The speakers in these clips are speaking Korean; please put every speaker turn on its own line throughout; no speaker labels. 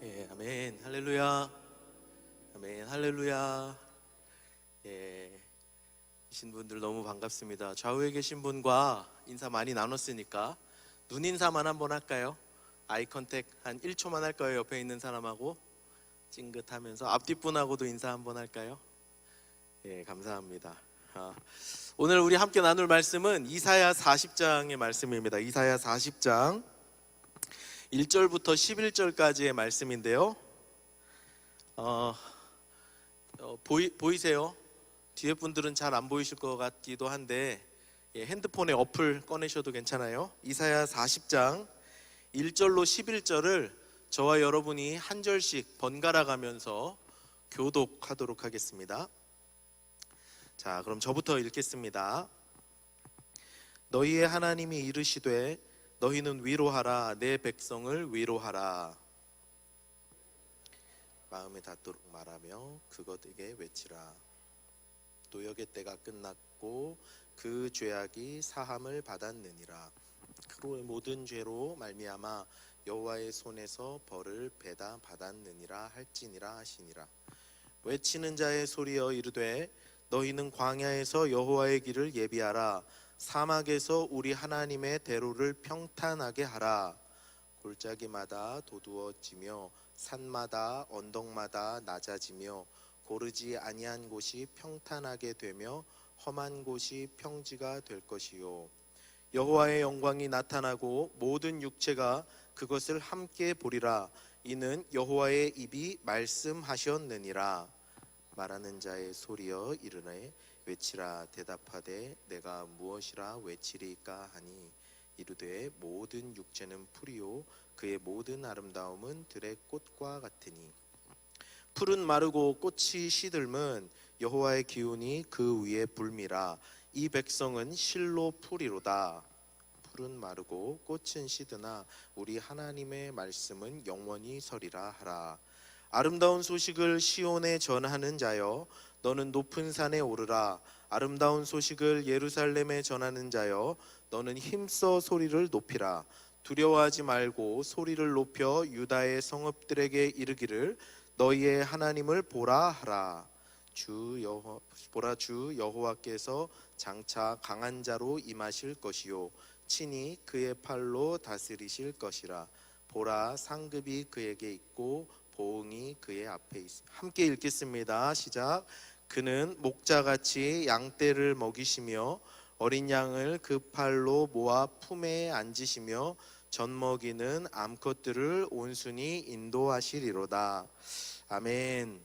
예, 아멘, 할렐루야, 아멘, 할렐루야. 예, 계신 분들 너무 반갑습니다. 좌우에 계신 분과 인사 많이 나눴으니까 눈 인사만 한번 할까요? 아이 컨택 한 1초만 할 거예요. 옆에 있는 사람하고 찡긋하면서 앞뒷분하고도 인사 한번 할까요? 예, 감사합니다. 오늘 우리 함께 나눌 말씀은 이사야 40장의 말씀입니다. 이사야 40장 1절부터 11절까지의 말씀인데요. 보이세요? 뒤에 분들은 잘 안 보이실 것 같기도 한데 핸드폰에 어플 꺼내셔도 괜찮아요. 이사야 40장 1절로 11절을 저와 여러분이 한 절씩 번갈아 가면서 교독하도록 하겠습니다. 자, 그럼 저부터 읽겠습니다. 너희의 하나님이 이르시되 너희는 위로하라, 내 백성을 위로하라. 마음에 닿도록 말하며 그것에게 외치라. 노역의 때가 끝났고 그 죄악이 사함을 받았느니라. 그의 모든 죄로 말미암아 여호와의 손에서 벌을 배다 받았느니라 할지니라 하시니라. 외치는 자의 소리여 이르되 너희는 광야에서 여호와의 길을 예비하라. 사막에서 우리 하나님의 대로를 평탄하게 하라. 골짜기마다 도두어지며 산마다 언덕마다 낮아지며 고르지 아니한 곳이 평탄하게 되며 험한 곳이 평지가 될 것이요. 여호와의 영광이 나타나고 모든 육체가 그것을 함께 보리라. 이는 여호와의 입이 말씀하셨느니라. 말하는 자의 소리여 이르네 외치라. 대답하되 내가 무엇이라 외치리까 하니 이르되 모든 육체는 풀이요 그의 모든 아름다움은 들의 꽃과 같으니 풀은 마르고 꽃이 시들면 여호와의 기운이 그 위에 불미라. 이 백성은 실로 풀이로다. 풀은 마르고 꽃은 시드나 우리 하나님의 말씀은 영원히 서리라 하라. 아름다운 소식을 시온에 전하는 자여 너는 높은 산에 오르라. 아름다운 소식을 예루살렘에 전하는 자여 너는 힘써 소리를 높이라. 두려워하지 말고 소리를 높여 유다의 성읍들에게 이르기를 너희의 하나님을 보라 하라. 주 여호와께서 장차 강한 자로 임하실 것이요 친히 그의 팔로 다스리실 것이라. 보라 상급이 그에게 있고 보응이 그의 앞에 있으. 함께 읽겠습니다. 시작. 그는 목자같이 양떼를 먹이시며 어린 양을 그 팔로 모아 품에 앉으시며 젖먹이는 암컷들을 온순히 인도하시리로다. 아멘.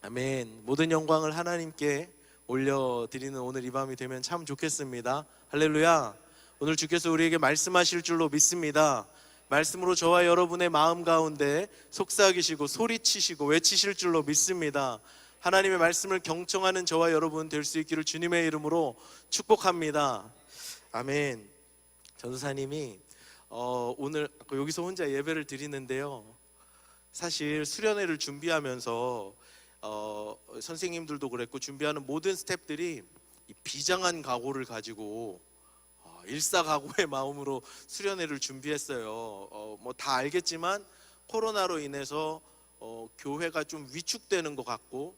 아멘. 모든 영광을 하나님께 올려드리는 오늘 이 밤이 되면 참 좋겠습니다. 할렐루야. 오늘 주께서 우리에게 말씀하실 줄로 믿습니다. 말씀으로 저와 여러분의 마음 가운데 속삭이시고 소리치시고 외치실 줄로 믿습니다. 하나님의 말씀을 경청하는 저와 여러분 될 수 있기를 주님의 이름으로 축복합니다. 아멘. 전도사님이 오늘 여기서 혼자 예배를 드리는데요, 사실 수련회를 준비하면서 선생님들도 그랬고 준비하는 모든 스태프들이 이 비장한 각오를 가지고 일사각오의 마음으로 수련회를 준비했어요. 뭐 다 알겠지만 코로나로 인해서 교회가 좀 위축되는 것 같고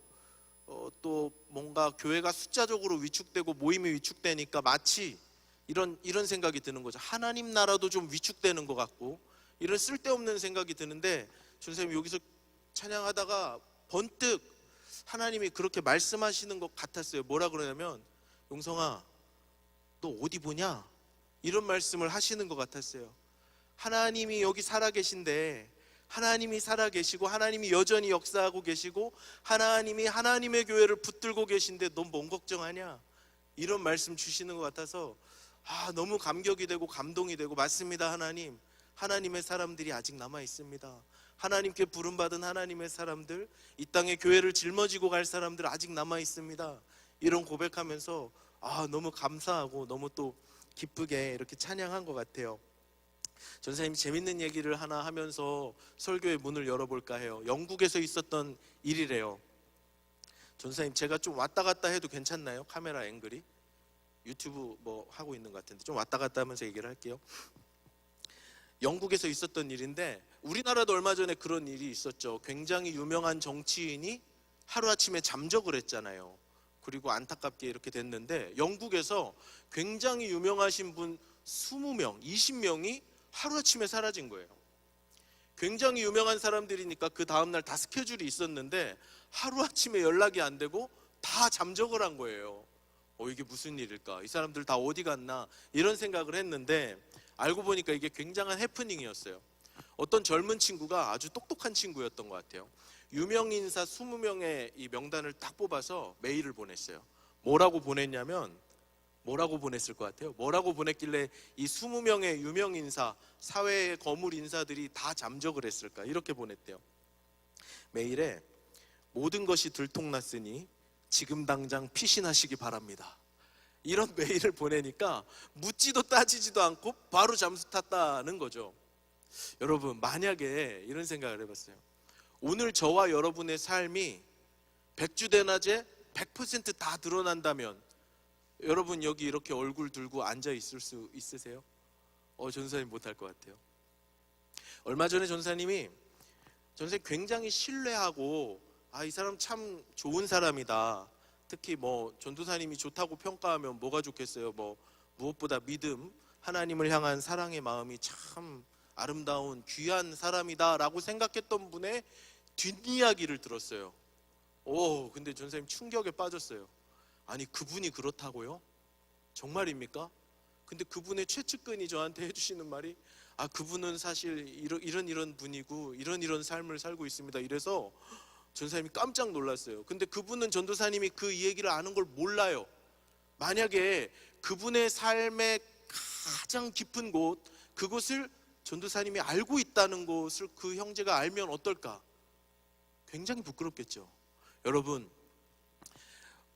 또 뭔가 교회가 숫자적으로 위축되고 모임이 위축되니까 마치 이런 생각이 드는 거죠. 하나님 나라도 좀 위축되는 것 같고 이런 쓸데없는 생각이 드는데 선생님이 여기서 찬양하다가 번뜩 하나님이 그렇게 말씀하시는 것 같았어요. 뭐라 그러냐면 용성아 너 어디 보냐? 이런 말씀을 하시는 것 같았어요. 하나님이 여기 살아계신데 하나님이 살아계시고 하나님이 여전히 역사하고 계시고 하나님이 하나님의 교회를 붙들고 계신데 넌 뭔 걱정하냐? 이런 말씀 주시는 것 같아서 너무 감격이 되고 감동이 되고 맞습니다. 하나님의 사람들이 아직 남아 있습니다. 하나님께 부름받은 하나님의 사람들, 이 땅에 교회를 짊어지고 갈 사람들 아직 남아 있습니다. 이런 고백하면서 너무 감사하고 너무 또 기쁘게 이렇게 찬양한 것 같아요. 전사님이 재밌는 얘기를 하나 하면서 설교의 문을 열어볼까 해요. 영국에서 있었던 일이래요. 전사님 제가 좀 왔다 갔다 해도 괜찮나요? 카메라 앵글이? 유튜브 뭐 하고 있는 것 같은데 좀 왔다 갔다 하면서 얘기를 할게요. 영국에서 있었던 일인데 우리나라도 얼마 전에 그런 일이 있었죠. 굉장히 유명한 정치인이 하루아침에 잠적을 했잖아요. 그리고 안타깝게 이렇게 됐는데 영국에서 굉장히 유명하신 분 20명, 20명이 하루아침에 사라진 거예요. 굉장히 유명한 사람들이니까 그 다음날 다 스케줄이 있었는데 하루아침에 연락이 안 되고 다 잠적을 한 거예요. 이게 무슨 일일까? 이 사람들 다 어디 갔나? 이런 생각을 했는데 알고 보니까 이게 굉장한 해프닝이었어요. 어떤 젊은 친구가 아주 똑똑한 친구였던 것 같아요. 유명 인사 20명의 이 명단을 딱 뽑아서 메일을 보냈어요. 뭐라고 보냈냐면 뭐라고 보냈을 것 같아요? 뭐라고 보냈길래 이 20명의 유명 인사, 사회의 거물 인사들이 다 잠적을 했을까? 이렇게 보냈대요. 메일에 모든 것이 들통났으니 지금 당장 피신하시기 바랍니다. 이런 메일을 보내니까 묻지도 따지지도 않고 바로 잠수 탔다는 거죠. 여러분, 만약에 이런 생각을 해봤어요. 오늘 저와 여러분의 삶이 백주대낮에 100%다 드러난다면 여러분 여기 이렇게 얼굴 들고 앉아 있을 수 있으세요? 전사님 못할 것 같아요. 얼마 전에 전사님 굉장히 신뢰하고 이 사람 참 좋은 사람이다. 특히 전도사님이 좋다고 평가하면 뭐가 좋겠어요. 무엇보다 믿음, 하나님을 향한 사랑의 마음이 참 아름다운 귀한 사람이다 라고 생각했던 분의 뒷이야기를 들었어요. 근데 전사님 충격에 빠졌어요. 아니, 그분이 그렇다고요? 정말입니까? 근데 그분의 최측근이 저한테 해주시는 말이 그분은 사실 이런 분이고 이런 삶을 살고 있습니다. 이래서 전사님이 깜짝 놀랐어요. 근데 그분은 전도사님이 그 얘기를 아는 걸 몰라요. 만약에 그분의 삶의 가장 깊은 곳, 그곳을 전도사님이 알고 있다는 것을 그 형제가 알면 어떨까? 굉장히 부끄럽겠죠. 여러분,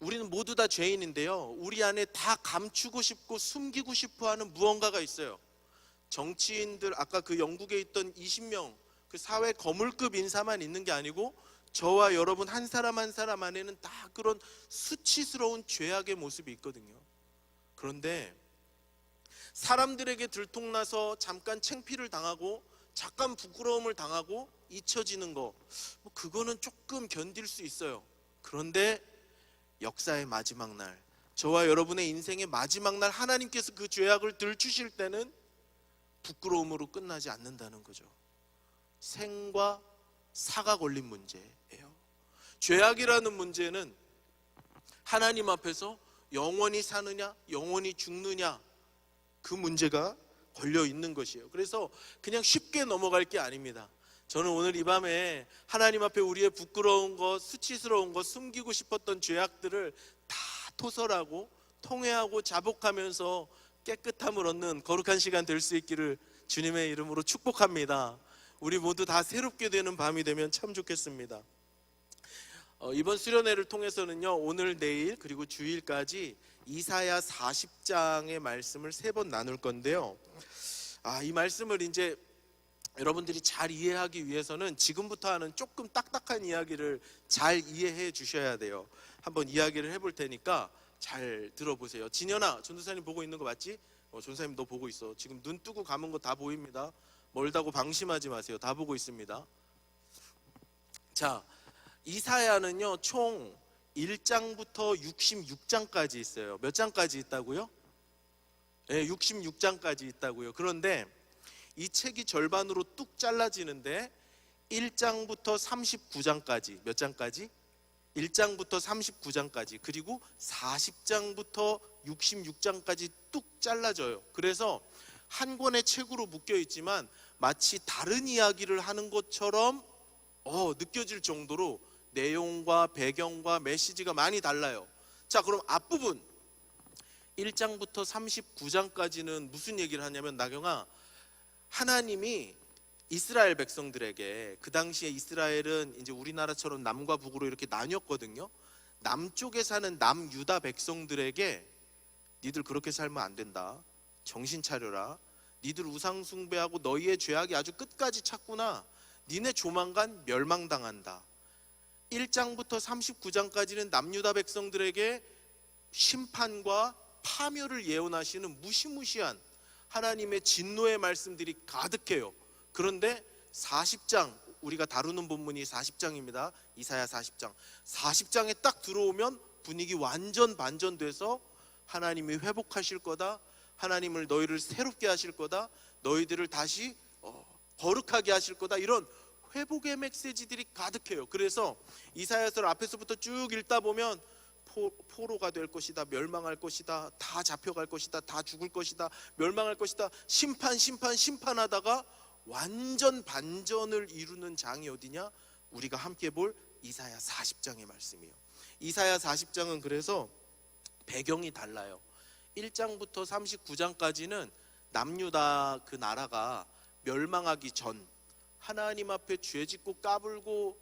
우리는 모두 다 죄인인데요, 우리 안에 다 감추고 싶고 숨기고 싶어 하는 무언가가 있어요. 정치인들, 아까 그 영국에 있던 20명 그 사회 거물급 인사만 있는 게 아니고 저와 여러분 한 사람 한 사람 안에는 다 그런 수치스러운 죄악의 모습이 있거든요. 그런데 사람들에게 들통나서 잠깐 창피를 당하고 잠깐 부끄러움을 당하고 잊혀지는 거, 그거는 조금 견딜 수 있어요. 그런데 역사의 마지막 날, 저와 여러분의 인생의 마지막 날 하나님께서 그 죄악을 들추실 때는 부끄러움으로 끝나지 않는다는 거죠. 생과 사가 걸린 문제예요. 죄악이라는 문제는 하나님 앞에서 영원히 사느냐 영원히 죽느냐, 그 문제가 걸려 있는 것이에요. 그래서 그냥 쉽게 넘어갈 게 아닙니다. 저는 오늘 이 밤에 하나님 앞에 우리의 부끄러운 것, 수치스러운 것, 숨기고 싶었던 죄악들을 다 토설하고 통회하고 자복하면서 깨끗함을 얻는 거룩한 시간 될 수 있기를 주님의 이름으로 축복합니다. 우리 모두 다 새롭게 되는 밤이 되면 참 좋겠습니다. 이번 수련회를 통해서는요, 오늘 내일 그리고 주일까지 이사야 40장의 말씀을 3번 나눌 건데요, 이 말씀을 이제 여러분들이 잘 이해하기 위해서는 지금부터 하는 조금 딱딱한 이야기를 잘 이해해 주셔야 돼요. 한번 이야기를 해볼 테니까 잘 들어보세요. 진현아, 전도사님 보고 있는 거 맞지? 전도사님 너 보고 있어. 지금 눈 뜨고 감은 거 다 보입니다. 멀다고 방심하지 마세요. 다 보고 있습니다. 자, 이사야는요 총 1장부터 66장까지 있어요. 몇 장까지 있다고요? 네, 66장까지 있다고요. 그런데 이 책이 절반으로 뚝 잘라지는데 1장부터 39장까지, 몇 장까지? 1장부터 39장까지, 그리고 40장부터 66장까지 뚝 잘라져요. 그래서 한 권의 책으로 묶여 있지만 마치 다른 이야기를 하는 것처럼 느껴질 정도로 내용과 배경과 메시지가 많이 달라요. 자, 그럼 앞부분 1장부터 39장까지는 무슨 얘기를 하냐면, 나경아, 하나님이 이스라엘 백성들에게, 그 당시에 이스라엘은 이제 우리나라처럼 남과 북으로 이렇게 나뉘었거든요. 남쪽에 사는 남유다 백성들에게 니들 그렇게 살면 안 된다, 정신 차려라, 니들 우상 숭배하고 너희의 죄악이 아주 끝까지 찼구나, 니네 조만간 멸망당한다. 1장부터 39장까지는 남유다 백성들에게 심판과 파멸을 예언하시는 무시무시한 하나님의 진노의 말씀들이 가득해요. 그런데 40장, 우리가 다루는 본문이 40장입니다. 이사야 40장. 40장에 딱 들어오면 분위기 완전 반전돼서 하나님이 회복하실 거다, 하나님을 너희를 새롭게 하실 거다, 너희들을 다시 거룩하게 하실 거다, 이런 회복의 메시지들이 가득해요. 그래서 이사야서를 앞에서부터 쭉 읽다 보면 포로가 될 것이다, 멸망할 것이다, 다 잡혀갈 것이다, 다 죽을 것이다, 멸망할 것이다, 심판하다가 완전 반전을 이루는 장이 어디냐? 우리가 함께 볼 이사야 40장의 말씀이에요. 이사야 40장은 그래서 배경이 달라요. 1장부터 39장까지는 남유다 그 나라가 멸망하기 전, 하나님 앞에 죄짓고 까불고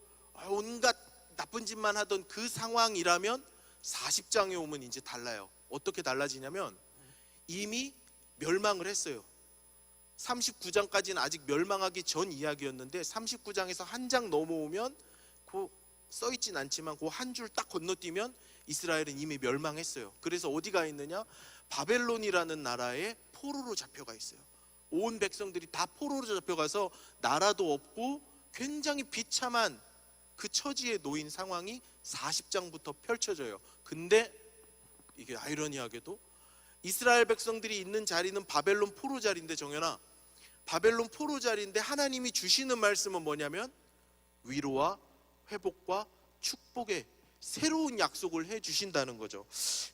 온갖 나쁜 짓만 하던 그 상황이라면 40장에 오면 이제 달라요. 어떻게 달라지냐면 이미 멸망을 했어요. 39장까지는 아직 멸망하기 전 이야기였는데 39장에서 한 장 넘어오면 그 써있진 않지만 그 한 줄 딱 건너뛰면 이스라엘은 이미 멸망했어요. 그래서 어디가 있느냐? 바벨론이라는 나라에 포로로 잡혀가 있어요. 온 백성들이 다 포로로 잡혀가서 나라도 없고 굉장히 비참한 그 처지에 놓인 상황이 40장부터 펼쳐져요. 근데 이게 아이러니하게도 이스라엘 백성들이 있는 자리는 바벨론 포로 자리인데, 정연아, 바벨론 포로 자리인데 하나님이 주시는 말씀은 뭐냐면 위로와 회복과 축복의 새로운 약속을 해 주신다는 거죠.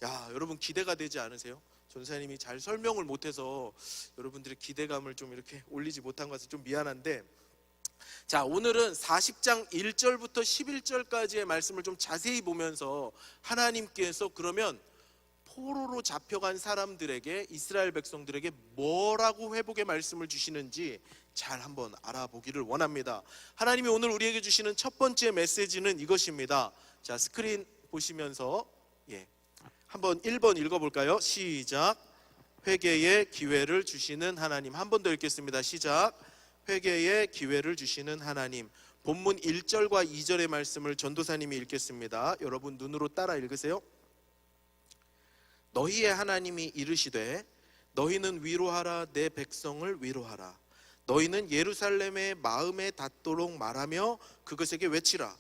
야, 여러분 기대가 되지 않으세요? 전사님이 잘 설명을 못해서 여러분들의 기대감을 좀 이렇게 올리지 못한 것은 좀 미안한데, 자, 오늘은 40장 1절부터 11절까지의 말씀을 좀 자세히 보면서 하나님께서 그러면 포로로 잡혀간 사람들에게, 이스라엘 백성들에게 뭐라고 회복의 말씀을 주시는지 잘 한번 알아보기를 원합니다. 하나님이 오늘 우리에게 주시는 첫 번째 메시지는 이것입니다. 자, 스크린 보시면서 한번 1번 읽어볼까요? 시작. 회개의 기회를 주시는 하나님. 한 번 더 읽겠습니다. 시작. 회개의 기회를 주시는 하나님. 본문 1절과 2절의 말씀을 전도사님이 읽겠습니다. 여러분 눈으로 따라 읽으세요. 너희의 하나님이 이르시되 너희는 위로하라, 내 백성을 위로하라. 너희는 예루살렘의 마음에 닿도록 말하며 그것에게 외치라.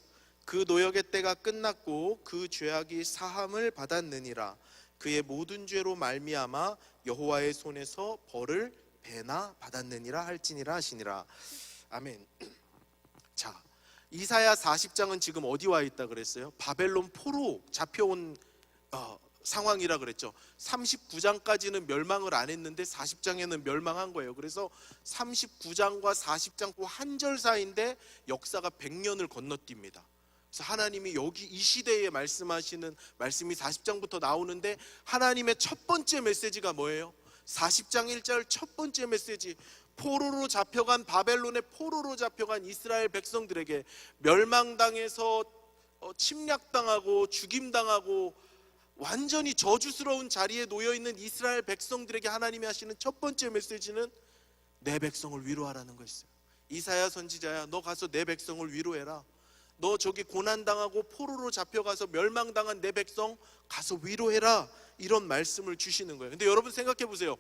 그 노역의 때가 끝났고 그 죄악이 사함을 받았느니라. 그의 모든 죄로 말미암아 여호와의 손에서 벌을 배나 받았느니라 할지니라 하시니라. 아멘. 자, 이사야 40장은 지금 어디 와 있다 그랬어요? 바벨론 포로 잡혀온 상황이라 그랬죠. 39장까지는 멸망을 안 했는데 40장에는 멸망한 거예요. 그래서 39장과 40장 그 한 절 사이인데 역사가 100년을 건너뜁니다. 그래서 하나님이 여기 이 시대에 말씀하시는 말씀이 40장부터 나오는데, 하나님의 첫 번째 메시지가 뭐예요? 40장 1절 첫 번째 메시지, 포로로 잡혀간, 바벨론의 포로로 잡혀간 이스라엘 백성들에게, 멸망당해서 침략당하고 죽임당하고 완전히 저주스러운 자리에 놓여있는 이스라엘 백성들에게 하나님이 하시는 첫 번째 메시지는 내 백성을 위로하라는 거였어요. 이사야 선지자야, 너 가서 내 백성을 위로해라. 너 저기 고난당하고 포로로 잡혀가서 멸망당한 내 백성 가서 위로해라, 이런 말씀을 주시는 거예요. 근데 여러분 생각해 보세요.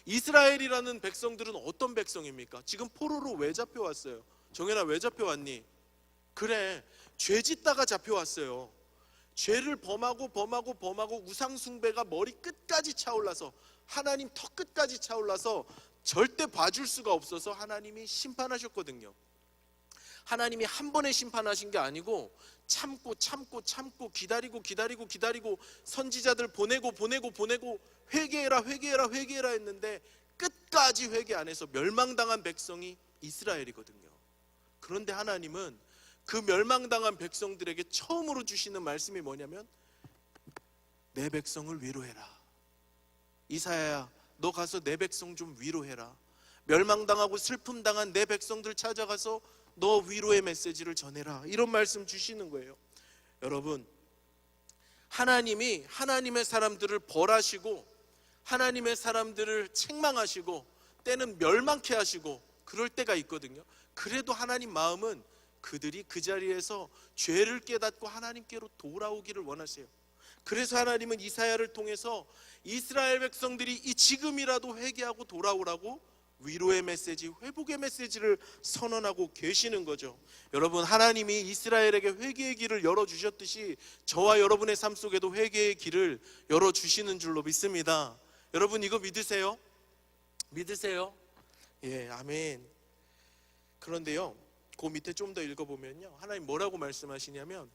이스라엘이라는 백성들은 어떤 백성입니까? 지금 포로로 왜 잡혀왔어요? 정연아, 왜 잡혀왔니? 그래, 죄 짓다가 잡혀왔어요. 죄를 범하고 우상 숭배가 머리 끝까지 차올라서, 하나님 턱 끝까지 차올라서 절대 봐줄 수가 없어서 하나님이 심판하셨거든요. 하나님이 한 번에 심판하신 게 아니고 참고 기다리고 선지자들 보내고 회개해라 했는데 끝까지 회개 안 해서 멸망당한 백성이 이스라엘이거든요. 그런데 하나님은 그 멸망당한 백성들에게 처음으로 주시는 말씀이 뭐냐면 내 백성을 위로해라. 이사야야, 너 가서 내 백성 좀 위로해라. 멸망당하고 슬픔당한 내 백성들 찾아가서 너 위로의 메시지를 전해라, 이런 말씀 주시는 거예요. 여러분, 하나님이 하나님의 사람들을 벌하시고 하나님의 사람들을 책망하시고 때는 멸망케 하시고 그럴 때가 있거든요. 그래도 하나님 마음은 그들이 그 자리에서 죄를 깨닫고 하나님께로 돌아오기를 원하세요. 그래서 하나님은 이사야를 통해서 이스라엘 백성들이 이 지금이라도 회개하고 돌아오라고 위로의 메시지, 회복의 메시지를 선언하고 계시는 거죠. 여러분, 하나님이 이스라엘에게 회개의 길을 열어주셨듯이 저와 여러분의 삶 속에도 회개의 길을 열어주시는 줄로 믿습니다. 여러분, 이거 믿으세요? 믿으세요? 예, 아멘. 그런데요, 그 밑에 좀 더 읽어보면요, 하나님 뭐라고 말씀하시냐면,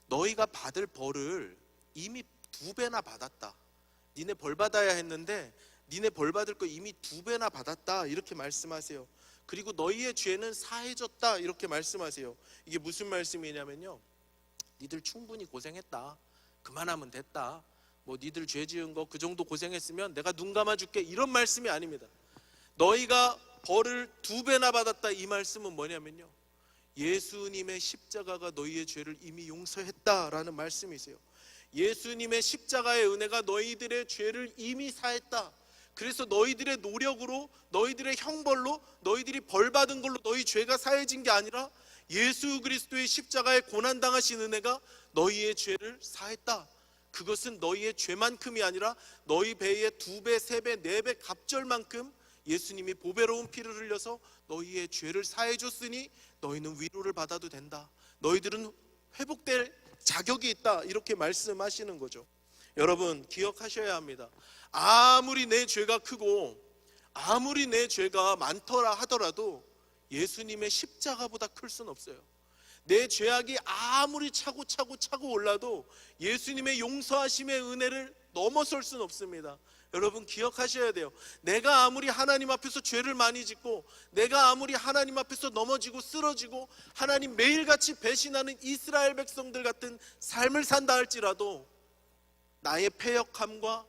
너희가 받을 벌을 이미 2배나 받았다. 니네 벌 받아야 했는데 니네 벌 받을 거 이미 2배나 받았다, 이렇게 말씀하세요. 그리고 너희의 죄는 사해졌다, 이렇게 말씀하세요. 이게 무슨 말씀이냐면요, 니들 충분히 고생했다, 그만하면 됐다, 뭐 니들 죄 지은 거 그 정도 고생했으면 내가 눈 감아줄게, 이런 말씀이 아닙니다. 너희가 벌을 2배나 받았다, 이 말씀은 뭐냐면요, 예수님의 십자가가 너희의 죄를 이미 용서했다라는 말씀이세요. 예수님의 십자가의 은혜가 너희들의 죄를 이미 사했다. 그래서 너희들의 노력으로, 너희들의 형벌로, 너희들이 벌받은 걸로 너희 죄가 사해진 게 아니라 예수 그리스도의 십자가에 고난당하신 은혜가 너희의 죄를 사했다. 그것은 너희의 죄만큼이 아니라 너희 배의 2배, 3배, 4배 갑절만큼 예수님이 보배로운 피를 흘려서 너희의 죄를 사해줬으니 너희는 위로를 받아도 된다. 너희들은 회복될 자격이 있다, 이렇게 말씀하시는 거죠. 여러분, 기억하셔야 합니다. 아무리 내 죄가 크고 아무리 내 죄가 많더라 하더라도 예수님의 십자가보다 클 수는 없어요. 내 죄악이 아무리 차고 올라도 예수님의 용서하심의 은혜를 넘어설 수는 없습니다. 여러분, 기억하셔야 돼요. 내가 아무리 하나님 앞에서 죄를 많이 짓고, 내가 아무리 하나님 앞에서 넘어지고 쓰러지고 하나님 매일같이 배신하는 이스라엘 백성들 같은 삶을 산다 할지라도 나의 패역함과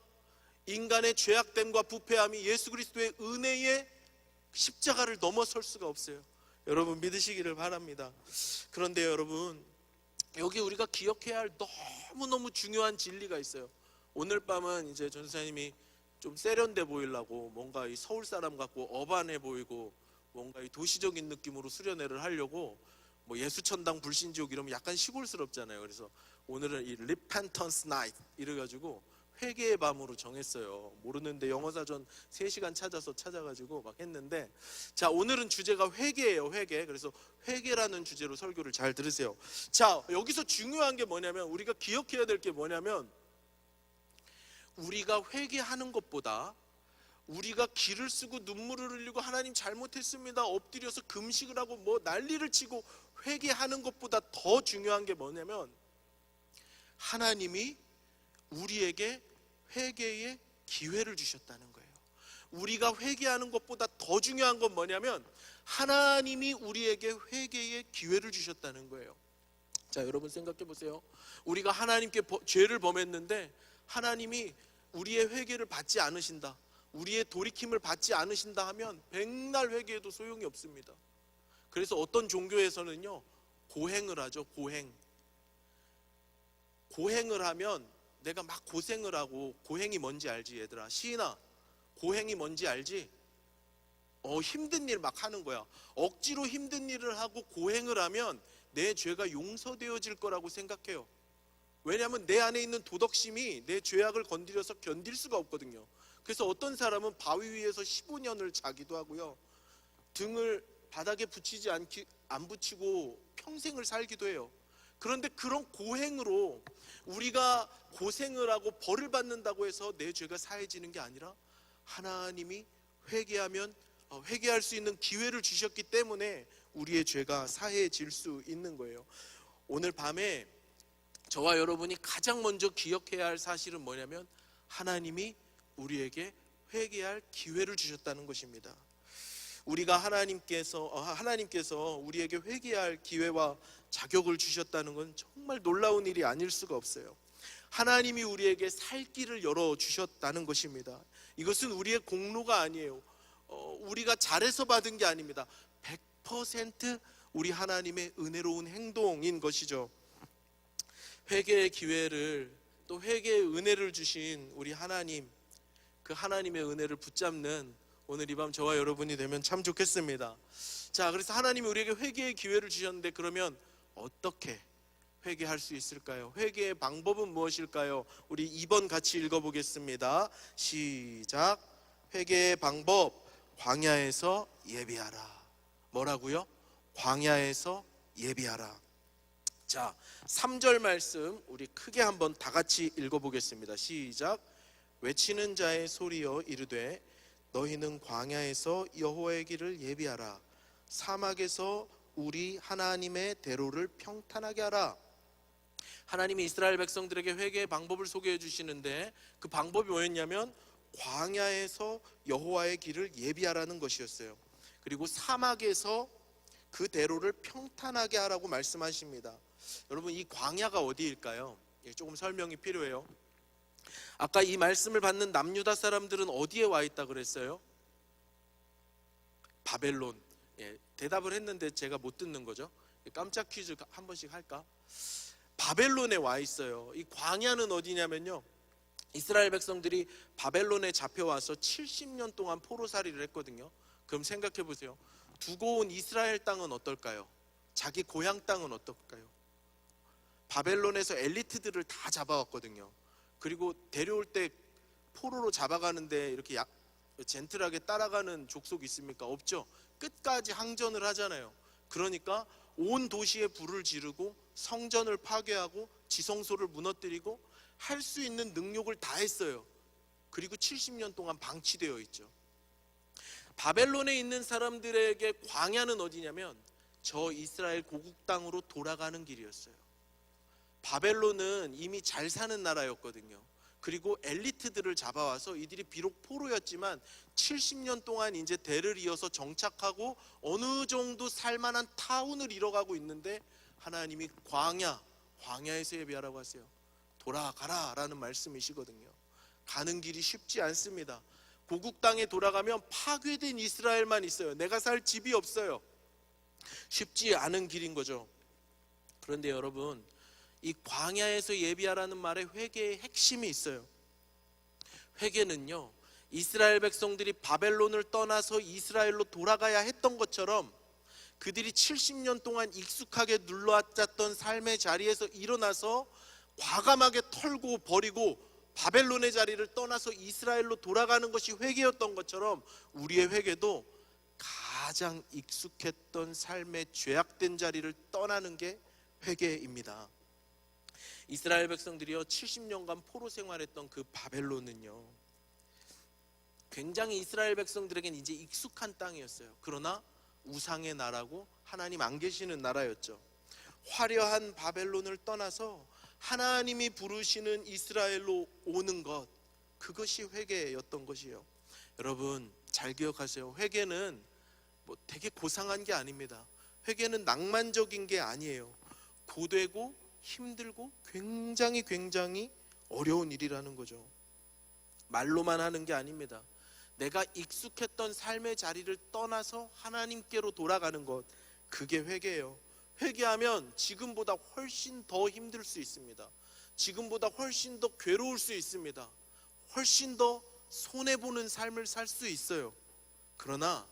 인간의 죄악됨과 부패함이 예수 그리스도의 은혜의 십자가를 넘어설 수가 없어요. 여러분, 믿으시기를 바랍니다. 그런데 여러분, 여기 우리가 기억해야 할 너무너무 중요한 진리가 있어요. 오늘 밤은 이제 전사님이 좀 세련돼 보이려고 뭔가 이 서울 사람 같고 어반해 보이고 뭔가 이 도시적인 느낌으로 수련회를 하려고 뭐 예수천당 불신지옥 이러면 약간 시골스럽잖아요. 그래서 오늘은 이 Repentance Night 이래가지고 회개의 밤으로 정했어요. 모르는데 영어사전 3시간 찾아가지고 막 했는데, 자, 오늘은 주제가 회개예요. 회개. 그래서 회개라는 주제로 설교를 잘 들으세요. 자, 여기서 중요한 게 뭐냐면, 우리가 기억해야 될 게 뭐냐면, 우리가 회개하는 것보다 우리가 기를 쓰고 눈물을 흘리고 하나님 잘못했습니다, 엎드려서 금식을 하고 뭐 난리를 치고 회개하는 것보다 더 중요한 게 뭐냐면, 하나님이 우리에게 회개의 기회를 주셨다는 거예요. 우리가 회개하는 것보다 더 중요한 건 뭐냐면, 하나님이 우리에게 회개의 기회를 주셨다는 거예요. 자, 여러분 생각해 보세요. 우리가 하나님께 죄를 범했는데 하나님이 우리의 회개를 받지 않으신다, 우리의 돌이킴을 받지 않으신다 하면 백날 회개해도 소용이 없습니다. 그래서 어떤 종교에서는요, 고행을 하죠. 고행을 하면 내가 막 고생을 하고, 고행이 뭔지 알지 얘들아? 시인아, 고행이 뭔지 알지? 힘든 일 막 하는 거야. 억지로 힘든 일을 하고 고행을 하면 내 죄가 용서되어질 거라고 생각해요. 왜냐하면 내 안에 있는 도덕심이 내 죄악을 건드려서 견딜 수가 없거든요. 그래서 어떤 사람은 바위 위에서 15년을 자기도 하고요, 등을 바닥에 안 붙이고 평생을 살기도 해요. 그런데 그런 고행으로 우리가 고생을 하고 벌을 받는다고 해서 내 죄가 사해지는 게 아니라, 하나님이 회개하면 회개할 수 있는 기회를 주셨기 때문에 우리의 죄가 사해질 수 있는 거예요. 오늘 밤에 저와 여러분이 가장 먼저 기억해야 할 사실은 뭐냐면, 하나님이 우리에게 회개할 기회를 주셨다는 것입니다. 우리가 하나님께서 우리에게 회개할 기회와 자격을 주셨다는 건 정말 놀라운 일이 아닐 수가 없어요. 하나님이 우리에게 살 길을 열어주셨다는 것입니다. 이것은 우리의 공로가 아니에요. 우리가 잘해서 받은 게 아닙니다. 100% 우리 하나님의 은혜로운 행동인 것이죠. 회개의 기회를, 또 회개의 은혜를 주신 우리 하나님, 그 하나님의 은혜를 붙잡는 오늘 이 밤 저와 여러분이 되면 참 좋겠습니다. 자, 그래서 하나님이 우리에게 회개의 기회를 주셨는데, 그러면 어떻게 회개할 수 있을까요? 회개의 방법은 무엇일까요? 우리 2번 같이 읽어보겠습니다. 시작. 회개의 방법, 광야에서 예비하라. 뭐라고요? 광야에서 예비하라. 자, 3절 말씀 우리 크게 한번 다 같이 읽어보겠습니다. 시작. 외치는 자의 소리여 이르되 너희는 광야에서 여호와의 길을 예비하라. 사막에서 우리 하나님의 대로를 평탄하게 하라. 하나님이 이스라엘 백성들에게 회개의 방법을 소개해 주시는데 그 방법이 뭐였냐면 광야에서 여호와의 길을 예비하라는 것이었어요. 그리고 사막에서 그 대로를 평탄하게 하라고 말씀하십니다. 여러분, 이 광야가 어디일까요? 조금 설명이 필요해요. 아까 이 말씀을 받는 남유다 사람들은 어디에 와 있다 그랬어요? 바벨론. 대답을 했는데 제가 못 듣는 거죠. 깜짝 퀴즈 한 번씩 할까? 바벨론에 와 있어요. 이 광야는 어디냐면요, 이스라엘 백성들이 바벨론에 잡혀와서 70년 동안 포로살이를 했거든요. 그럼 생각해 보세요. 두고 온 이스라엘 땅은 어떨까요? 자기 고향 땅은 어떨까요? 바벨론에서 엘리트들을 다 잡아왔거든요. 그리고 데려올 때 포로로 잡아가는데 이렇게 젠틀하게 따라가는 족속이 있습니까? 없죠. 끝까지 항전을 하잖아요. 그러니까 온 도시에 불을 지르고 성전을 파괴하고 지성소를 무너뜨리고 할 수 있는 능력을 다 했어요. 그리고 70년 동안 방치되어 있죠. 바벨론에 있는 사람들에게 광야는 어디냐면 저 이스라엘 고국 땅으로 돌아가는 길이었어요. 바벨론은 이미 잘 사는 나라였거든요. 그리고 엘리트들을 잡아와서 이들이 비록 포로였지만 70년 동안 이제 대를 이어서 정착하고 어느 정도 살만한 타운을 이뤄가고 있는데 하나님이 광야에서 예비하라고 하세요. 돌아가라 라는 말씀이시거든요. 가는 길이 쉽지 않습니다. 고국 땅에 돌아가면 파괴된 이스라엘만 있어요. 내가 살 집이 없어요. 쉽지 않은 길인 거죠. 그런데 여러분, 이 광야에서 예비하라는 말에 회개의 핵심이 있어요. 회개는요, 이스라엘 백성들이 바벨론을 떠나서 이스라엘로 돌아가야 했던 것처럼 그들이 70년 동안 익숙하게 눌러앉았던 삶의 자리에서 일어나서 과감하게 털고 버리고 바벨론의 자리를 떠나서 이스라엘로 돌아가는 것이 회개였던 것처럼 우리의 회개도 가장 익숙했던 삶의 죄악된 자리를 떠나는 게 회개입니다. 이스라엘 백성들이요 70년간 포로 생활했던 그 바벨론은요 굉장히 이스라엘 백성들에겐 이제 익숙한 땅이었어요. 그러나 우상의 나라고 하나님 안 계시는 나라였죠. 화려한 바벨론을 떠나서 하나님이 부르시는 이스라엘로 오는 것, 그것이 회개였던 것이요. 여러분 잘 기억하세요. 회개는 뭐 되게 고상한 게 아닙니다. 회개는 낭만적인 게 아니에요. 고되고 힘들고 굉장히 어려운 일이라는 거죠. 말로만 하는 게 아닙니다. 내가 익숙했던 삶의 자리를 떠나서 하나님께로 돌아가는 것, 그게 회개예요. 회개하면 지금보다 훨씬 더 힘들 수 있습니다. 지금보다 훨씬 더 괴로울 수 있습니다. 훨씬 더 손해보는 삶을 살 수 있어요. 그러나